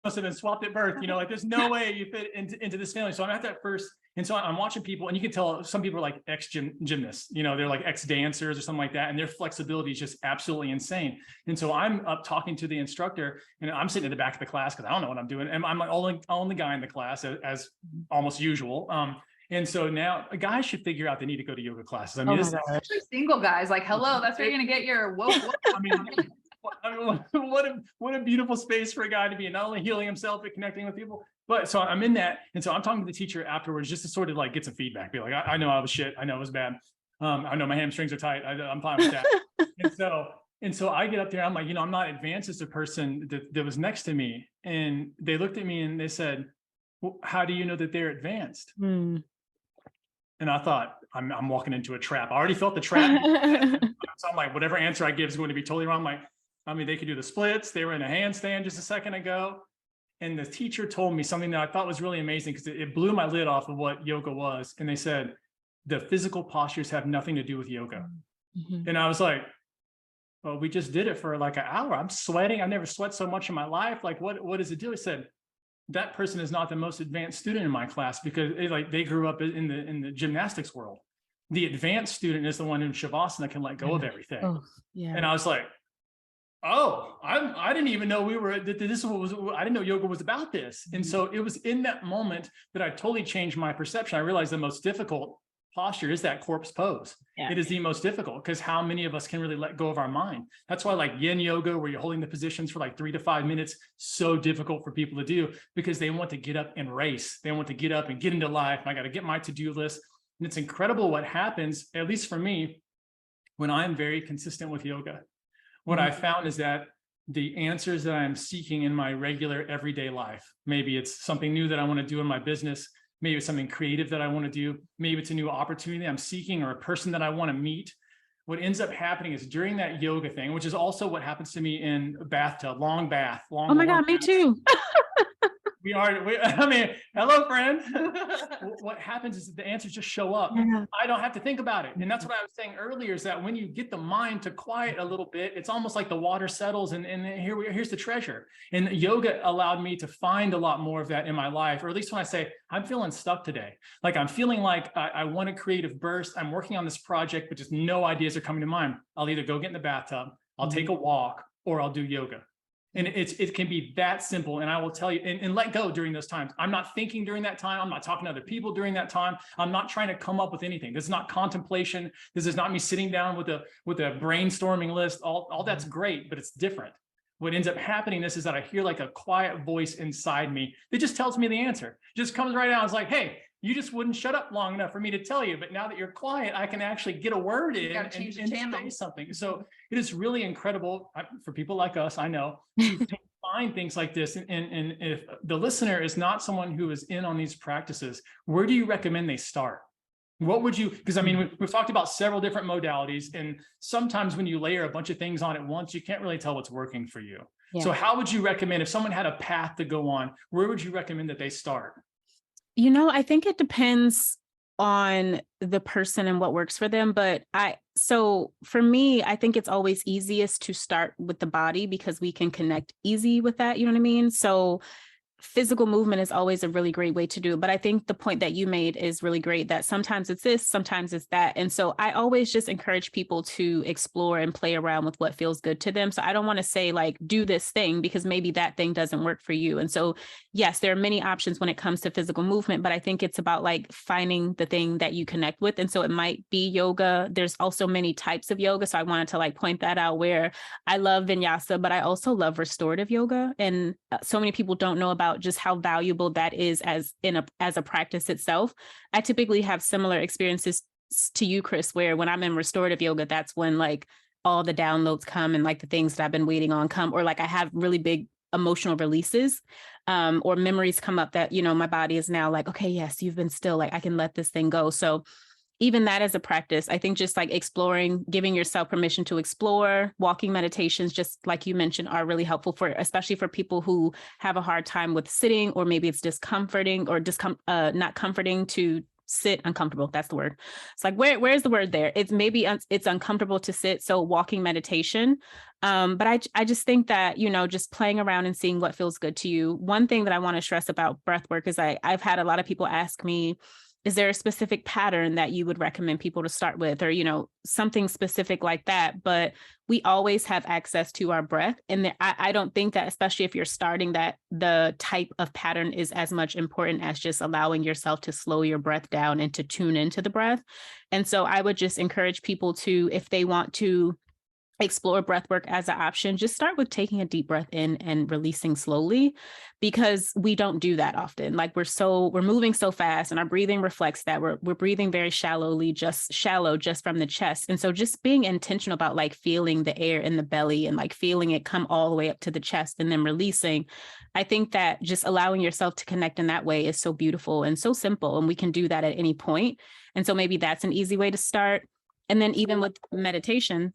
must have been swapped at birth, like there's no way you fit into this family. So I'm at that first, and so I'm watching people, and you can tell some people are like ex-gymnasts, they're like ex-dancers or something like that, and their flexibility is just absolutely insane. And so I'm up talking to the instructor, and I'm sitting in the back of the class because I don't know what I'm doing, and I'm like only guy in the class as almost usual. And so now guys should figure out they need to go to yoga classes. I mean,
especially single guys, like, hello, that's where you're gonna get your whoa.
I mean, what a beautiful space for a guy to be in, not only healing himself but connecting with people. But so I'm in that, and so I'm talking to the teacher afterwards just to sort of like get some feedback. Be like, I know I was shit. I know it was bad. I know my hamstrings are tight. I'm fine with that. and so I get up there. I'm like, I'm not advanced as the person that was next to me, and they looked at me and they said, well, how do you know that they're advanced? And I thought, I'm walking into a trap. I already felt the trap. So I'm like, whatever answer I give is going to be totally wrong. I'm like, they could do the splits. They were in a handstand just a second ago. And the teacher told me something that I thought was really amazing because it blew my lid off of what yoga was. And they said, the physical postures have nothing to do with yoga. And I was like, well, we just did it for like an hour. I'm sweating. I've never sweat so much in my life. Like, what does it do? It said, that person is not the most advanced student in my class because they grew up in the gymnastics world. The advanced student is the one in Shavasana can let go of everything.
Oh, yeah.
And I was like, oh, I didn't even know I didn't know yoga was about this. And so it was in that moment that I totally changed my perception. I realized the most difficult posture is that corpse pose. It is the most difficult because how many of us can really let go of our mind? That's why like yin yoga, where you're holding the positions for like 3 to 5 minutes, so difficult for people to do because they want to get up and race. They want to get up and get into life. I got to get my to-do list. And it's incredible what happens, at least for me, when I'm very consistent with yoga. What I found is that the answers that I'm seeking in my regular everyday life, maybe it's something new that I want to do in my business, maybe it's something creative that I want to do, maybe it's a new opportunity I'm seeking or a person that I want to meet. What ends up happening is during that yoga thing, which is also what happens to me in a bathtub, long bath.
Oh my God, me too.
I mean, hello, friend. What happens is the answers just show up.
Yeah.
I don't have to think about it. And that's what I was saying earlier is that when you get the mind to quiet a little bit, it's almost like the water settles and here's the treasure. And yoga allowed me to find a lot more of that in my life, or at least when I say, I'm feeling stuck today. Like I'm feeling like I want a creative burst. I'm working on this project, but just no ideas are coming to mind. I'll either go get in the bathtub, I'll take a walk, or I'll do yoga. And it can be that simple. And I will tell you, and let go during those times. I'm not thinking during that time. I'm not talking to other people during that time. I'm not trying to come up with anything. This is not contemplation. This is not me sitting down with a brainstorming list. All that's great, but it's different. What ends up happening is that I hear like a quiet voice inside me that just tells me the answer. Just comes right out. It's like, hey, you just wouldn't shut up long enough for me to tell you. But now that you're quiet, I can actually get a word in and say something. So it is really incredible for people like us, I know, to take find things like this, and if the listener is not someone who is in on these practices, where do you recommend they start? What would you, because I mean, we've talked about several different modalities, and sometimes when you layer a bunch of things on at once, you can't really tell what's working for you.
Yeah.
So how would you recommend, if someone had a path to go on, where would you recommend that they start?
I think it depends on the person and what works for them. But so for me, I think it's always easiest to start with the body because we can connect easy with that. You know what I mean? So physical movement is always a really great way to do it. But I think the point that you made is really great, that sometimes it's this, sometimes it's that. And so I always just encourage people to explore and play around with what feels good to them. So I don't want to say like, do this thing because maybe that thing doesn't work for you. And so, yes, there are many options when it comes to physical movement, but I think it's about like finding the thing that you connect with. And so it might be yoga. There's also many types of yoga. So I wanted to like point that out, where I love vinyasa, but I also love restorative yoga. And so many people don't know about just how valuable that is as a practice itself. I typically have similar experiences to you, Chris, where when I'm in restorative yoga, that's when like all the downloads come and like the things that I've been waiting on come, or like I have really big emotional releases, or memories come up that, my body is now like, okay, yes, you've been still, like I can let this thing go. So even that as a practice, I think just like exploring, giving yourself permission to explore. Walking meditations, just like you mentioned, are really helpful especially for people who have a hard time with sitting, or maybe it's discomforting or not comforting to sit, uncomfortable. That's the word. It's like, where's the word there? It's maybe it's uncomfortable to sit. So walking meditation. But I just think that, just playing around and seeing what feels good to you. One thing that I want to stress about breath work is I've had a lot of people ask me, is there a specific pattern that you would recommend people to start with, or, something specific like that? But we always have access to our breath. And I don't think that, especially if you're starting, that the type of pattern is as much important as just allowing yourself to slow your breath down and to tune into the breath. And so I would just encourage people to, if they want to explore breath work as an option, just start with taking a deep breath in and releasing slowly, because we don't do that often. Like we're moving so fast, and our breathing reflects that. We're breathing very shallow just from the chest. And so just being intentional about like feeling the air in the belly and like feeling it come all the way up to the chest and then releasing. I think that just allowing yourself to connect in that way is so beautiful and so simple, and we can do that at any point. And so maybe that's an easy way to start. And then even with meditation,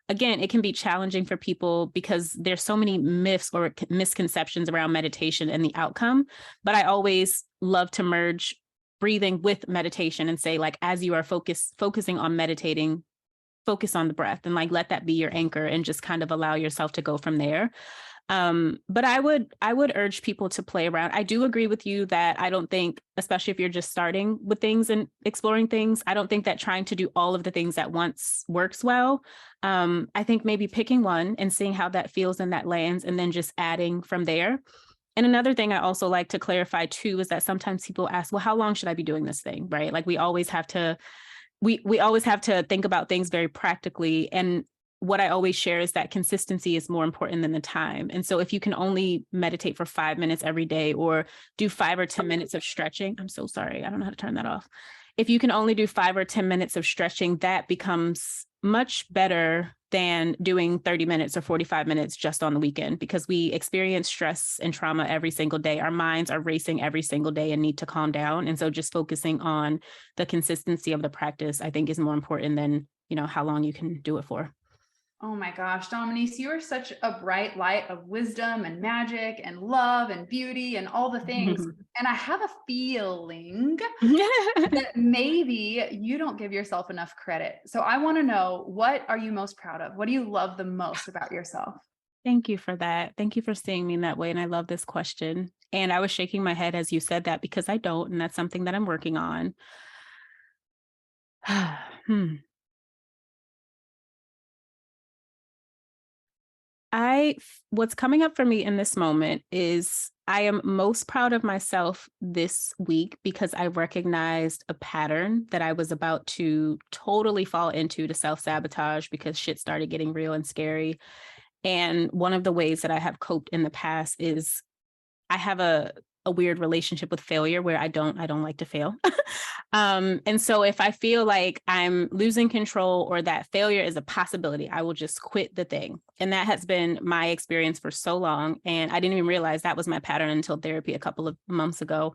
again, it can be challenging for people because there's so many myths or misconceptions around meditation and the outcome. But I always love to merge breathing with meditation and say, like, as you are focusing on meditating, focus on the breath and like, let that be your anchor and just kind of allow yourself to go from there. But I would urge people to play around. I do agree with you that I don't think, especially if you're just starting with things and exploring things, I don't think that trying to do all of the things at once works well. I think maybe picking one and seeing how that feels and that lands, and then just adding from there. And another thing I also like to clarify too, is that sometimes people ask, well, how long should I be doing this thing? Right? Like we always have to think about things very practically. And what I always share is that consistency is more important than the time. And so if you can only meditate for 5 minutes every day, or do 5 or 10 minutes of stretching, I'm so sorry, I don't know how to turn that off. If you can only do 5 or 10 minutes of stretching, that becomes much better than doing 30 minutes or 45 minutes just on the weekend, because we experience stress and trauma every single day. Our minds are racing every single day and need to calm down. And so just focusing on the consistency of the practice, I think, is more important than, how long you can do it for.
Oh my gosh, Dominiece, you are such a bright light of wisdom and magic and love and beauty and all the things. And I have a feeling that maybe you don't give yourself enough credit. So I want to know, what are you most proud of? What do you love the most about yourself?
Thank you for that. Thank you for seeing me in that way. And I love this question. And I was shaking my head as you said that, because I don't, and that's something that I'm working on. What's coming up for me in this moment is I am most proud of myself this week because I recognized a pattern that I was about to totally fall into, to self-sabotage, because shit started getting real and scary. And one of the ways that I have coped in the past is I have a a weird relationship with failure where I don't like to fail. And so if I feel like I'm losing control or that failure is a possibility, I will just quit the thing. And that has been my experience for so long. And I didn't even realize that was my pattern until therapy a couple of months ago.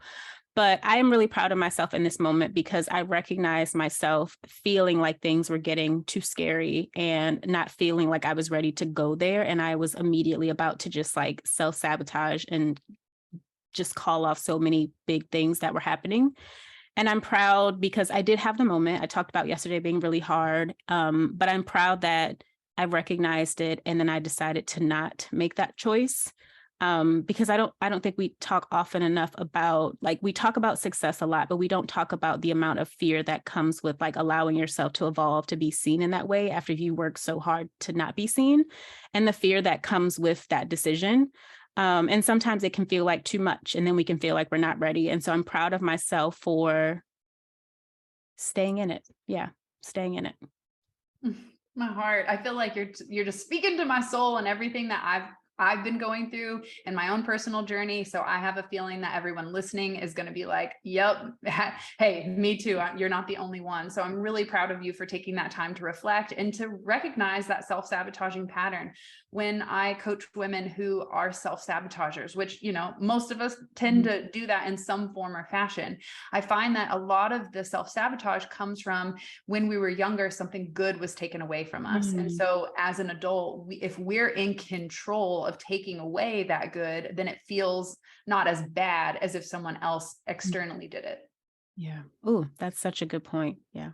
But I am really proud of myself in this moment because I recognized myself feeling like things were getting too scary and not feeling like I was ready to go there. And I was immediately about to just like self-sabotage and just call off so many big things that were happening. And I'm proud because I did have the moment I talked about yesterday being really hard. But I'm proud that I recognized it and then I decided to not make that choice. Because I don't think we talk often enough about, like, we talk about success a lot, but we don't talk about the amount of fear that comes with like allowing yourself to evolve, to be seen in that way after you work so hard to not be seen, and the fear that comes with that decision. And sometimes it can feel like too much, and then we can feel like we're not ready. And so I'm proud of myself for staying in it. Yeah, staying in it.
My heart. I feel like you're just speaking to my soul and everything that I've been going through in my own personal journey. So I have a feeling that everyone listening is going to be like, yep, hey, me too. You're not the only one. So I'm really proud of you for taking that time to reflect and to recognize that self-sabotaging pattern. When I coach women who are self-sabotagers, which, you know, most of us tend to do that in some form or fashion, I find that a lot of the self-sabotage comes from when we were younger, something good was taken away from us. And so as an adult, if we're in control of taking away that good, then it feels not as bad as if someone else externally did it.
Yeah. Oh, that's such a good point. Yeah.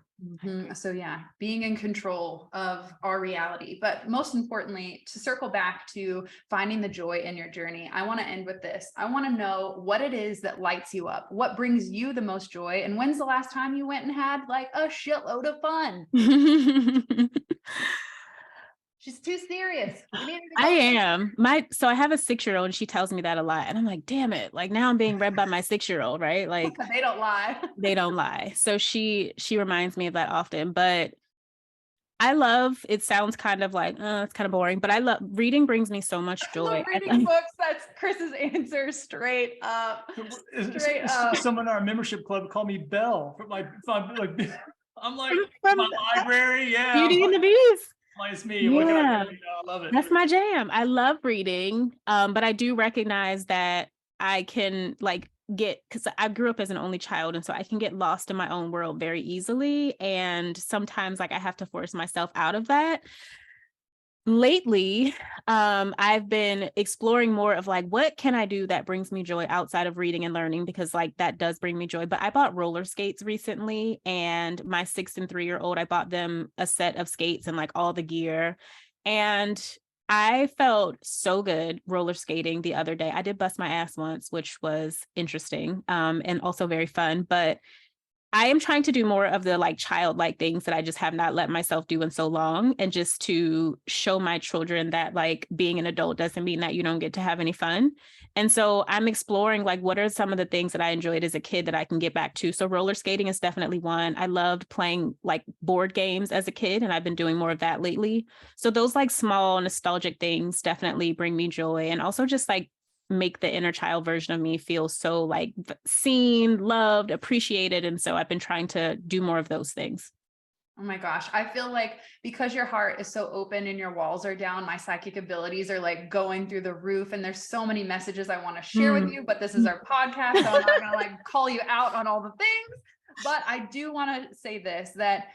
So yeah, being in control of our reality. But most importantly, to circle back to finding the joy in your journey, I want to end with this. I want to know what it is that lights you up, what brings you the most joy, and when's the last time you went and had like a shitload of fun? She's too serious. We need her to
I am. So I have a 6-year-old and she tells me that a lot. And I'm like, damn it. Like now I'm being read by my 6-year-old, right? Like
They don't lie.
they don't lie. So she reminds me of that often. But I love, it sounds kind of like, it's kind of boring, but I love reading, brings me so much joy.
Reading books, that's Chris's answer straight up. Straight up.
Someone in our membership club called me Belle. I'm like from my library. Yeah.
Beauty and the Beast.
It's me.
Yeah.
I love it.
That's my jam. I love reading. But I do recognize that I can because I grew up as an only child. And so I can get lost in my own world very easily. And sometimes I have to force myself out of that. Lately, I've been exploring more of what can I do that brings me joy outside of reading and learning, because that does bring me joy. But I bought roller skates recently, and my 6 and 3-year-old, I bought them a set of skates and all the gear. And I felt so good roller skating the other day. I did bust my ass once, which was interesting, and also very fun. But I am trying to do more of the childlike things that I just have not let myself do in so long, and just to show my children that being an adult doesn't mean that you don't get to have any fun. And so I'm exploring what are some of the things that I enjoyed as a kid that I can get back to. So roller skating is definitely one. I loved playing board games as a kid, and I've been doing more of that lately. So those small nostalgic things definitely bring me joy, and also just make the inner child version of me feel so seen, loved, appreciated. And so I've been trying to do more of those things.
Oh my gosh. I feel because your heart is so open and your walls are down, my psychic abilities are going through the roof. And there's so many messages I want to share with you, but this is our podcast. So I'm not going to call you out on all the things, but I do want to say this, that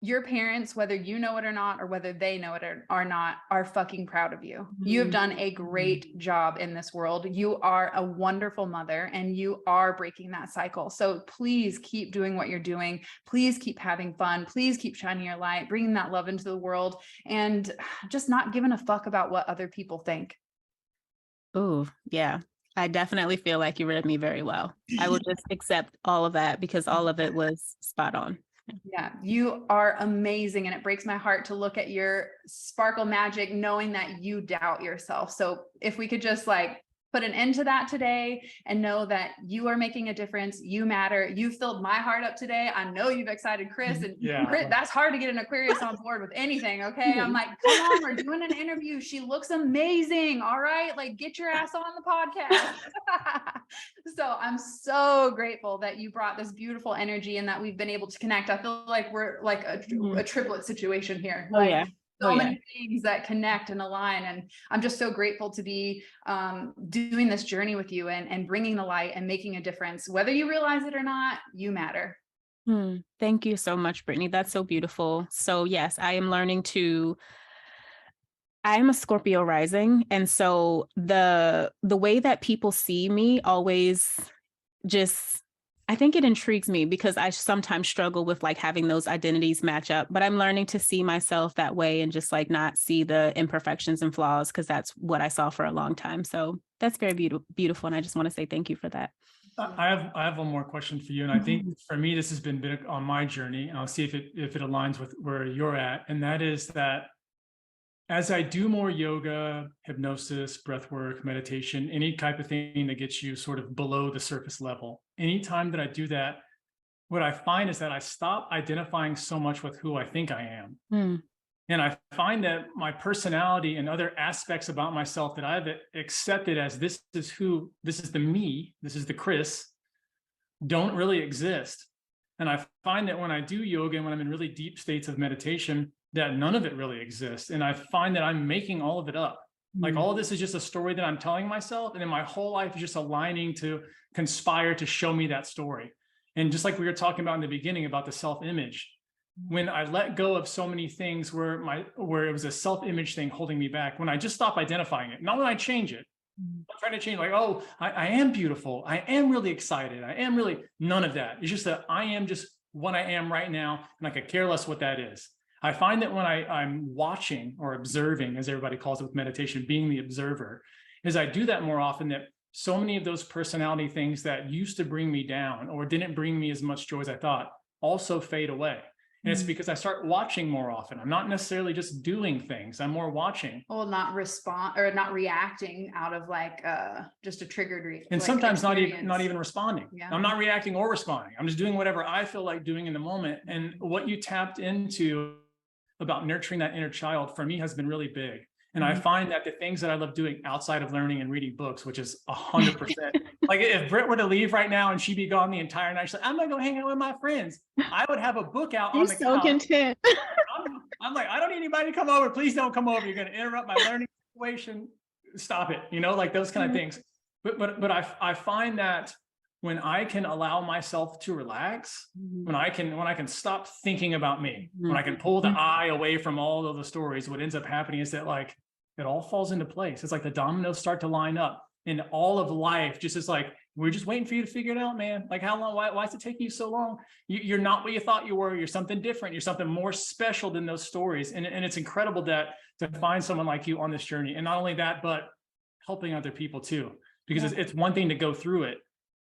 your parents, whether you know it or not, or whether they know it or not, are fucking proud of you. You have done a great job in this world. You are a wonderful mother, and you are breaking that cycle. So please keep doing what you're doing. Please keep having fun. Please keep shining your light, bringing that love into the world, and just not giving a fuck about what other people think.
Oh, yeah. I definitely feel like you read me very well. I will just accept all of that because all of it was spot on.
Yeah, you are amazing. And it breaks my heart to look at your sparkle magic, knowing that you doubt yourself. So if we could just put an end to that today and know that you are making a difference. You matter. You filled my heart up today. I know you've excited Chris, and Chris, that's hard to get an Aquarius on board with anything. Okay. I'm like, come on, we're doing an interview. She looks amazing. All right. Like, get your ass on the podcast. So I'm so grateful that you brought this beautiful energy and that we've been able to connect. I feel like we're like a triplet situation here.
Oh, yeah.
So many things that connect and align. And I'm just so grateful to be doing this journey with you and bringing the light and making a difference. Whether you realize it or not, you matter.
Thank you so much, Brittany. That's so beautiful. So yes, I am learning I am a Scorpio rising. And so the way that people see me always just, I think it intrigues me because I sometimes struggle with like having those identities match up, but I'm learning to see myself that way and just like not see the imperfections and flaws, because that's what I saw for a long time. So that's very beautiful. And I just want to say thank you for that.
I have one more question for you. And I think for me, this has been big on my journey. And I'll see if it aligns with where you're at. And that is that as I do more yoga, hypnosis, breath work, meditation, any type of thing that gets you sort of below the surface level, anytime that I do that, what I find is that I stop identifying so much with who I think I am. And I find that my personality and other aspects about myself that I've accepted as this is the me, this is the Chris, don't really exist. And I find that when I do yoga and when I'm in really deep states of meditation, that none of it really exists. And I find that I'm making all of it up. Like all of this is just a story that I'm telling myself. And then my whole life is just aligning to conspire to show me that story. And just like we were talking about in the beginning about the self-image, when I let go of so many things where it was a self-image thing holding me back, when I just stop identifying it, not when I change it, I'm trying to change like, oh, I am beautiful. I am really excited. I am really none of that. It's just that I am just what I am right now. And I could care less what that is. I find that when I'm watching or observing, as everybody calls it with meditation, being the observer, is I do that more often, that so many of those personality things that used to bring me down or didn't bring me as much joy as I thought also fade away. And it's because I start watching more often. I'm not necessarily just doing things. I'm more watching.
Well, not reacting out of like just a triggered
and sometimes not even responding. Yeah. I'm not reacting or responding. I'm just doing whatever I feel like doing in the moment. And what you tapped into about nurturing that inner child for me has been really big. And I find that the things that I love doing outside of learning and reading books, which is 100%, like if Britt were to leave right now and she'd be gone the entire night, she's like, I'm gonna go hang out with my friends. I would have a book out on the couch.
You're so content.
I'm like, I don't need anybody to come over. Please don't come over. You're going to interrupt my learning situation. Stop it. You know, like those kind of things. But I find that when I can allow myself to relax, when I can stop thinking about me, when I can pull the eye away from all of the stories, what ends up happening is that like it all falls into place. It's like the dominoes start to line up, and all of life just is like, we're just waiting for you to figure it out, man. Like how long, why is it taking you so long? You're not what you thought you were. You're something different. You're something more special than those stories. And it's incredible that to find someone like you on this journey. And not only that, but helping other people too, because it's one thing to go through it.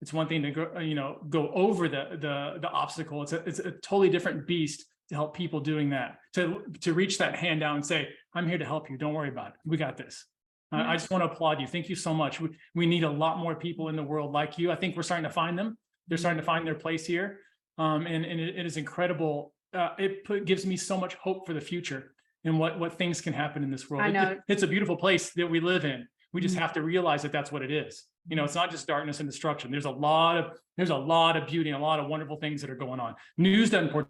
It's one thing to go over the obstacle. It's a totally different beast to help people doing that, to reach that hand down and say, I'm here to help you. Don't worry about it. We got this. I just want to applaud you. Thank you so much. We need a lot more people in the world like you. I think we're starting to find them. They're starting to find their place here. And it is incredible. It gives me so much hope for the future and what things can happen in this world.
I know.
It's a beautiful place that we live in. We just have to realize that that's what it is. You know, it's not just darkness and destruction. There's a lot of beauty and a lot of wonderful things that are going on. News doesn't report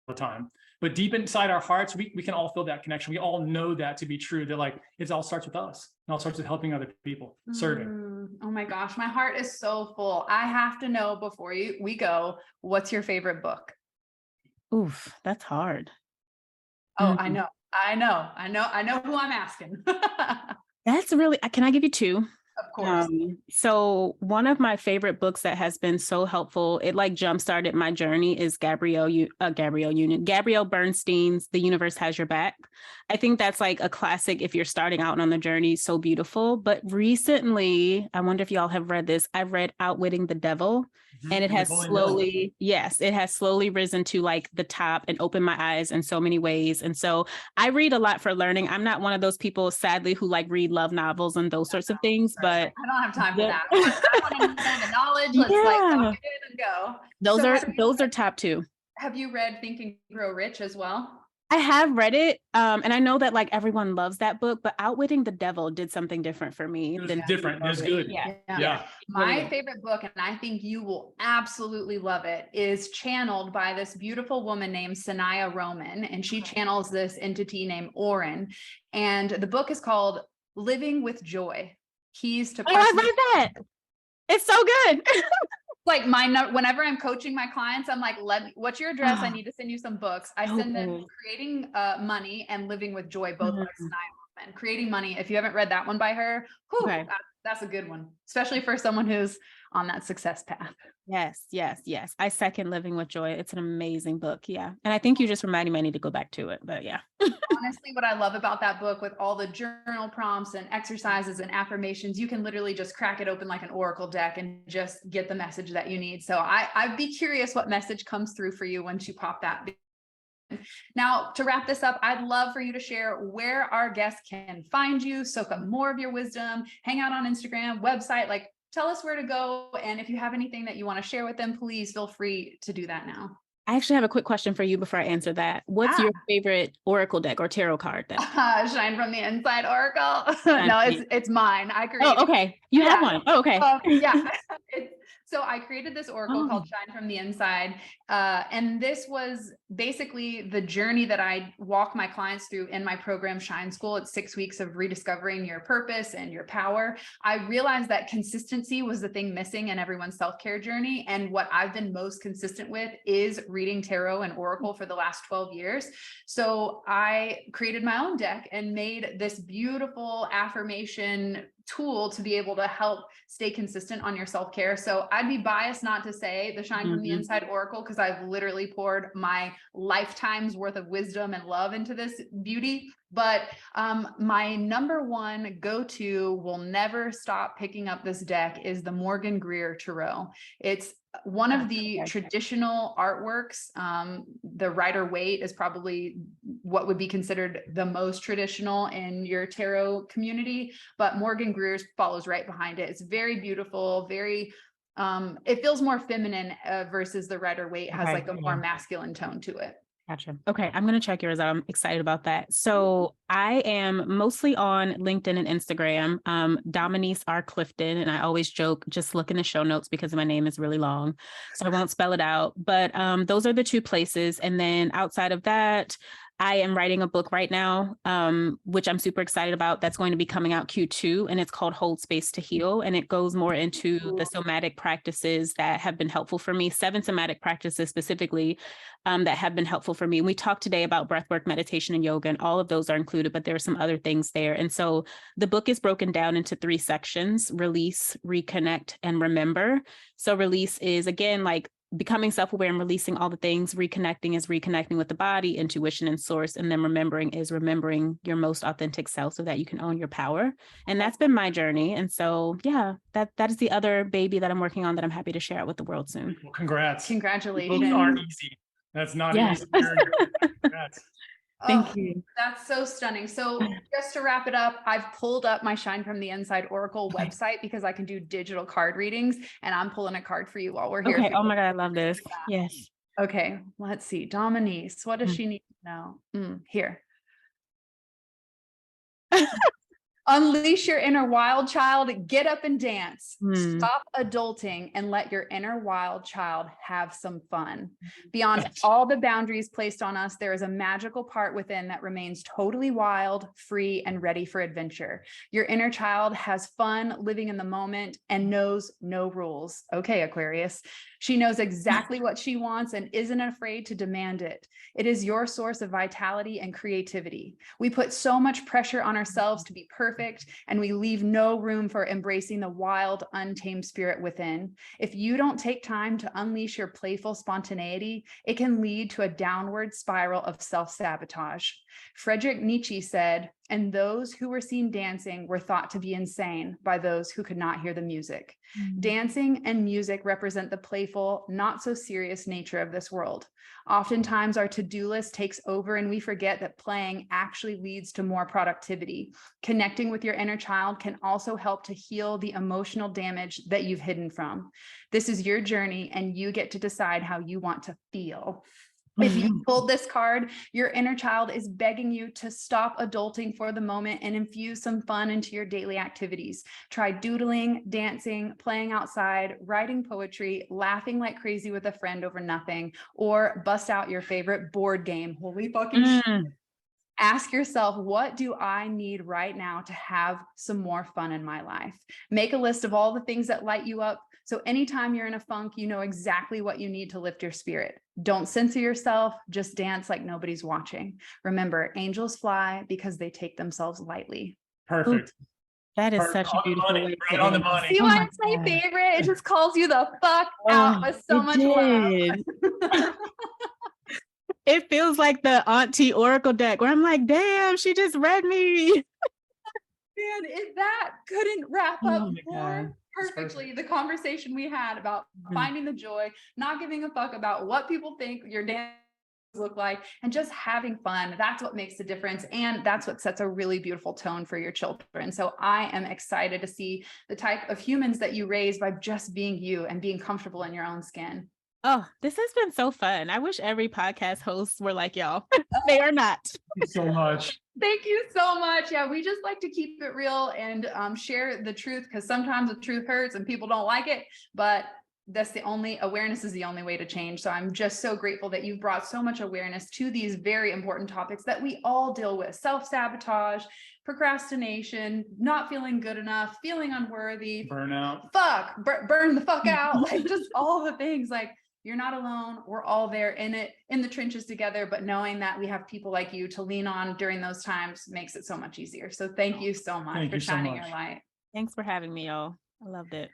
all the time, but deep inside our hearts, we can all feel that connection. We all know that to be true, that like it all starts with us. It all starts with helping other people, serving.
Oh my gosh, my heart is so full. I have to know before we go, what's your favorite book?
Oof, that's hard.
Oh, I know who I'm asking.
That's really, can I give you two?
Of course.
So one of my favorite books that has been so helpful, it like jump-started my journey, is Gabrielle Bernstein's The Universe Has Your Back. I think that's like a classic if you're starting out on the journey. So beautiful. But recently, I wonder if y'all have read this. I've read Outwitting the Devil. And it has
Napoleon Hill.
it has slowly risen to like the top and opened my eyes in so many ways. And so I read a lot for learning. I'm not one of those people, sadly, who like read love novels and those sorts of things, but
I don't have time for that. I want to know the knowledge. Let's like lock it in and go.
Those are top two.
Have you read Think and Grow Rich as well?
I have read it, and I know that like everyone loves that book, but Outwitting the Devil did something different for me.
It was different. It was good.
Yeah.
My favorite book, and I think you will absolutely love it, is channeled by this beautiful woman named Sanaya Roman, and she channels this entity named Oren. And the book is called Living with Joy: Keys to.
Oh, I read that. It's so good.
Like whenever I'm coaching my clients, I'm like, what's your address? I need to send you some books. I send them Creating Money and Living with Joy, both by Sanaya Roman. Creating Money, if you haven't read that one by her, that's a good one, especially for someone who's on that success path.
Yes. I second Living with Joy. It's an amazing book. Yeah. And I think you just reminded me I need to go back to it, but yeah.
Honestly, what I love about that book, with all the journal prompts and exercises and affirmations, you can literally just crack it open like an oracle deck and just get the message that you need. So I'd be curious what message comes through for you once you pop that. Now, to wrap this up, I'd love for you to share where our guests can find you, soak up more of your wisdom, hang out on Instagram, website, like tell us where to go. And if you have anything that you want to share with them, please feel free to do that now.
I actually have a quick question for you before I answer that. What's your favorite oracle deck or tarot card deck?
Shine from the Inside Oracle. No, it's mine. I created.
Oh, okay. You have one. Oh, okay.
Yeah. So I created this oracle called Shine from the Inside. And this was basically the journey that I walk my clients through in my program, Shine School. It's 6 weeks of rediscovering your purpose and your power. I realized that consistency was the thing missing in everyone's self-care journey. And what I've been most consistent with is reading tarot and oracle for the last 12 years. So I created my own deck and made this beautiful affirmation tool to be able to help stay consistent on your self-care. So I'd be biased not to say the Shine from the Inside Oracle, because I've literally poured my lifetime's worth of wisdom and love into this beauty. But my number one go-to, will never stop picking up this deck, is the Morgan Greer Tarot. It's one of the traditional artworks. The Rider-Waite is probably what would be considered the most traditional in your tarot community, but Morgan Greer's follows right behind it. It's very beautiful, very, it feels more feminine versus the Rider-Waite has like a more masculine tone to it.
Gotcha. Okay. I'm going to check yours out. I'm excited about that. So I am mostly on LinkedIn and Instagram, Dominiece Clifton. And I always joke, just look in the show notes because my name is really long, so I won't spell it out. But those are the two places. And then outside of that, I am writing a book right now, which I'm super excited about. That's going to be coming out Q2, and it's called Hold Space to Heal. And it goes more into the somatic practices that have been helpful for me, 7 somatic practices specifically that have been helpful for me. And we talked today about breathwork, meditation, and yoga, and all of those are included, but there are some other things there. And so the book is broken down into 3 sections: release, reconnect, and remember. So release is, again, like becoming self-aware and releasing all the things. Reconnecting is reconnecting with the body, intuition, and source. And then remembering is remembering your most authentic self so that you can own your power. And that's been my journey. And so, yeah, that is the other baby that I'm working on that I'm happy to share it with the world soon.
Well, congrats.
Congratulations.
Books aren't easy. That's not easy. Congrats.
Thank you.
That's so stunning. So just to wrap it up, I've pulled up my Shine from the Inside Oracle website because I can do digital card readings, and I'm pulling a card for you while we're here.
Okay. Oh my God, I love this. Yes.
Okay. Let's see. Dominiece, what does she need to know? Here. Unleash your inner wild child, get up and dance, stop adulting, and let your inner wild child have some fun. Beyond all the boundaries placed on us, there is a magical part within that remains totally wild, free, and ready for adventure. Your inner child has fun living in the moment and knows no rules. Okay, Aquarius. She knows exactly what she wants and isn't afraid to demand it. It is your source of vitality and creativity. We put so much pressure on ourselves to be perfect, and we leave no room for embracing the wild, untamed spirit within. If you don't take time to unleash your playful spontaneity, it can lead to a downward spiral of self-sabotage. Friedrich Nietzsche said, "And those who were seen dancing were thought to be insane by those who could not hear the music." Dancing and music represent the playful, not so serious nature of this world. Oftentimes, our to-do list takes over and we forget that playing actually leads to more productivity. Connecting with your inner child can also help to heal the emotional damage that you've hidden from. This is your journey, and you get to decide how you want to feel. If you pulled this card, your inner child is begging you to stop adulting for the moment and infuse some fun into your daily activities. Try doodling, dancing, playing outside, writing poetry, laughing like crazy with a friend over nothing, or bust out your favorite board game. Holy fucking shit. Ask yourself, what do I need right now to have some more fun in my life? Make a list of all the things that light you up. So anytime you're in a funk, you know exactly what you need to lift your spirit. Don't censor yourself, just dance like nobody's watching. Remember, angels fly because they take themselves lightly.
Perfect.
That is
Perfect.
such a beautiful way.
Right on the money.
See why it's my favorite? It just calls you the fuck out with so much love.
It feels like the Auntie Oracle deck where I'm like, damn, she just read me.
Man, if that couldn't wrap up more perfectly the conversation we had about finding the joy, not giving a fuck about what people think your dance look like, and just having fun. That's what makes the difference. And that's what sets a really beautiful tone for your children. So I am excited to see the type of humans that you raise by just being you and being comfortable in your own skin.
Oh, this has been so fun. I wish every podcast host were like y'all. They are not.
Thank you so much.
Thank you so much. Yeah, we just like to keep it real and share the truth, because sometimes the truth hurts and people don't like it, but awareness is the only way to change. So I'm just so grateful that you've brought so much awareness to these very important topics that we all deal with: self-sabotage, procrastination, not feeling good enough, feeling unworthy,
Burnout.
Burn the fuck out. Like just all the things. Like, you're not alone. We're all there in it, in the trenches together, but knowing that we have people like you to lean on during those times makes it so much easier. So thank you so much for shining your light.
Thanks for having me, y'all. I loved it.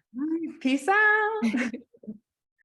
Peace out.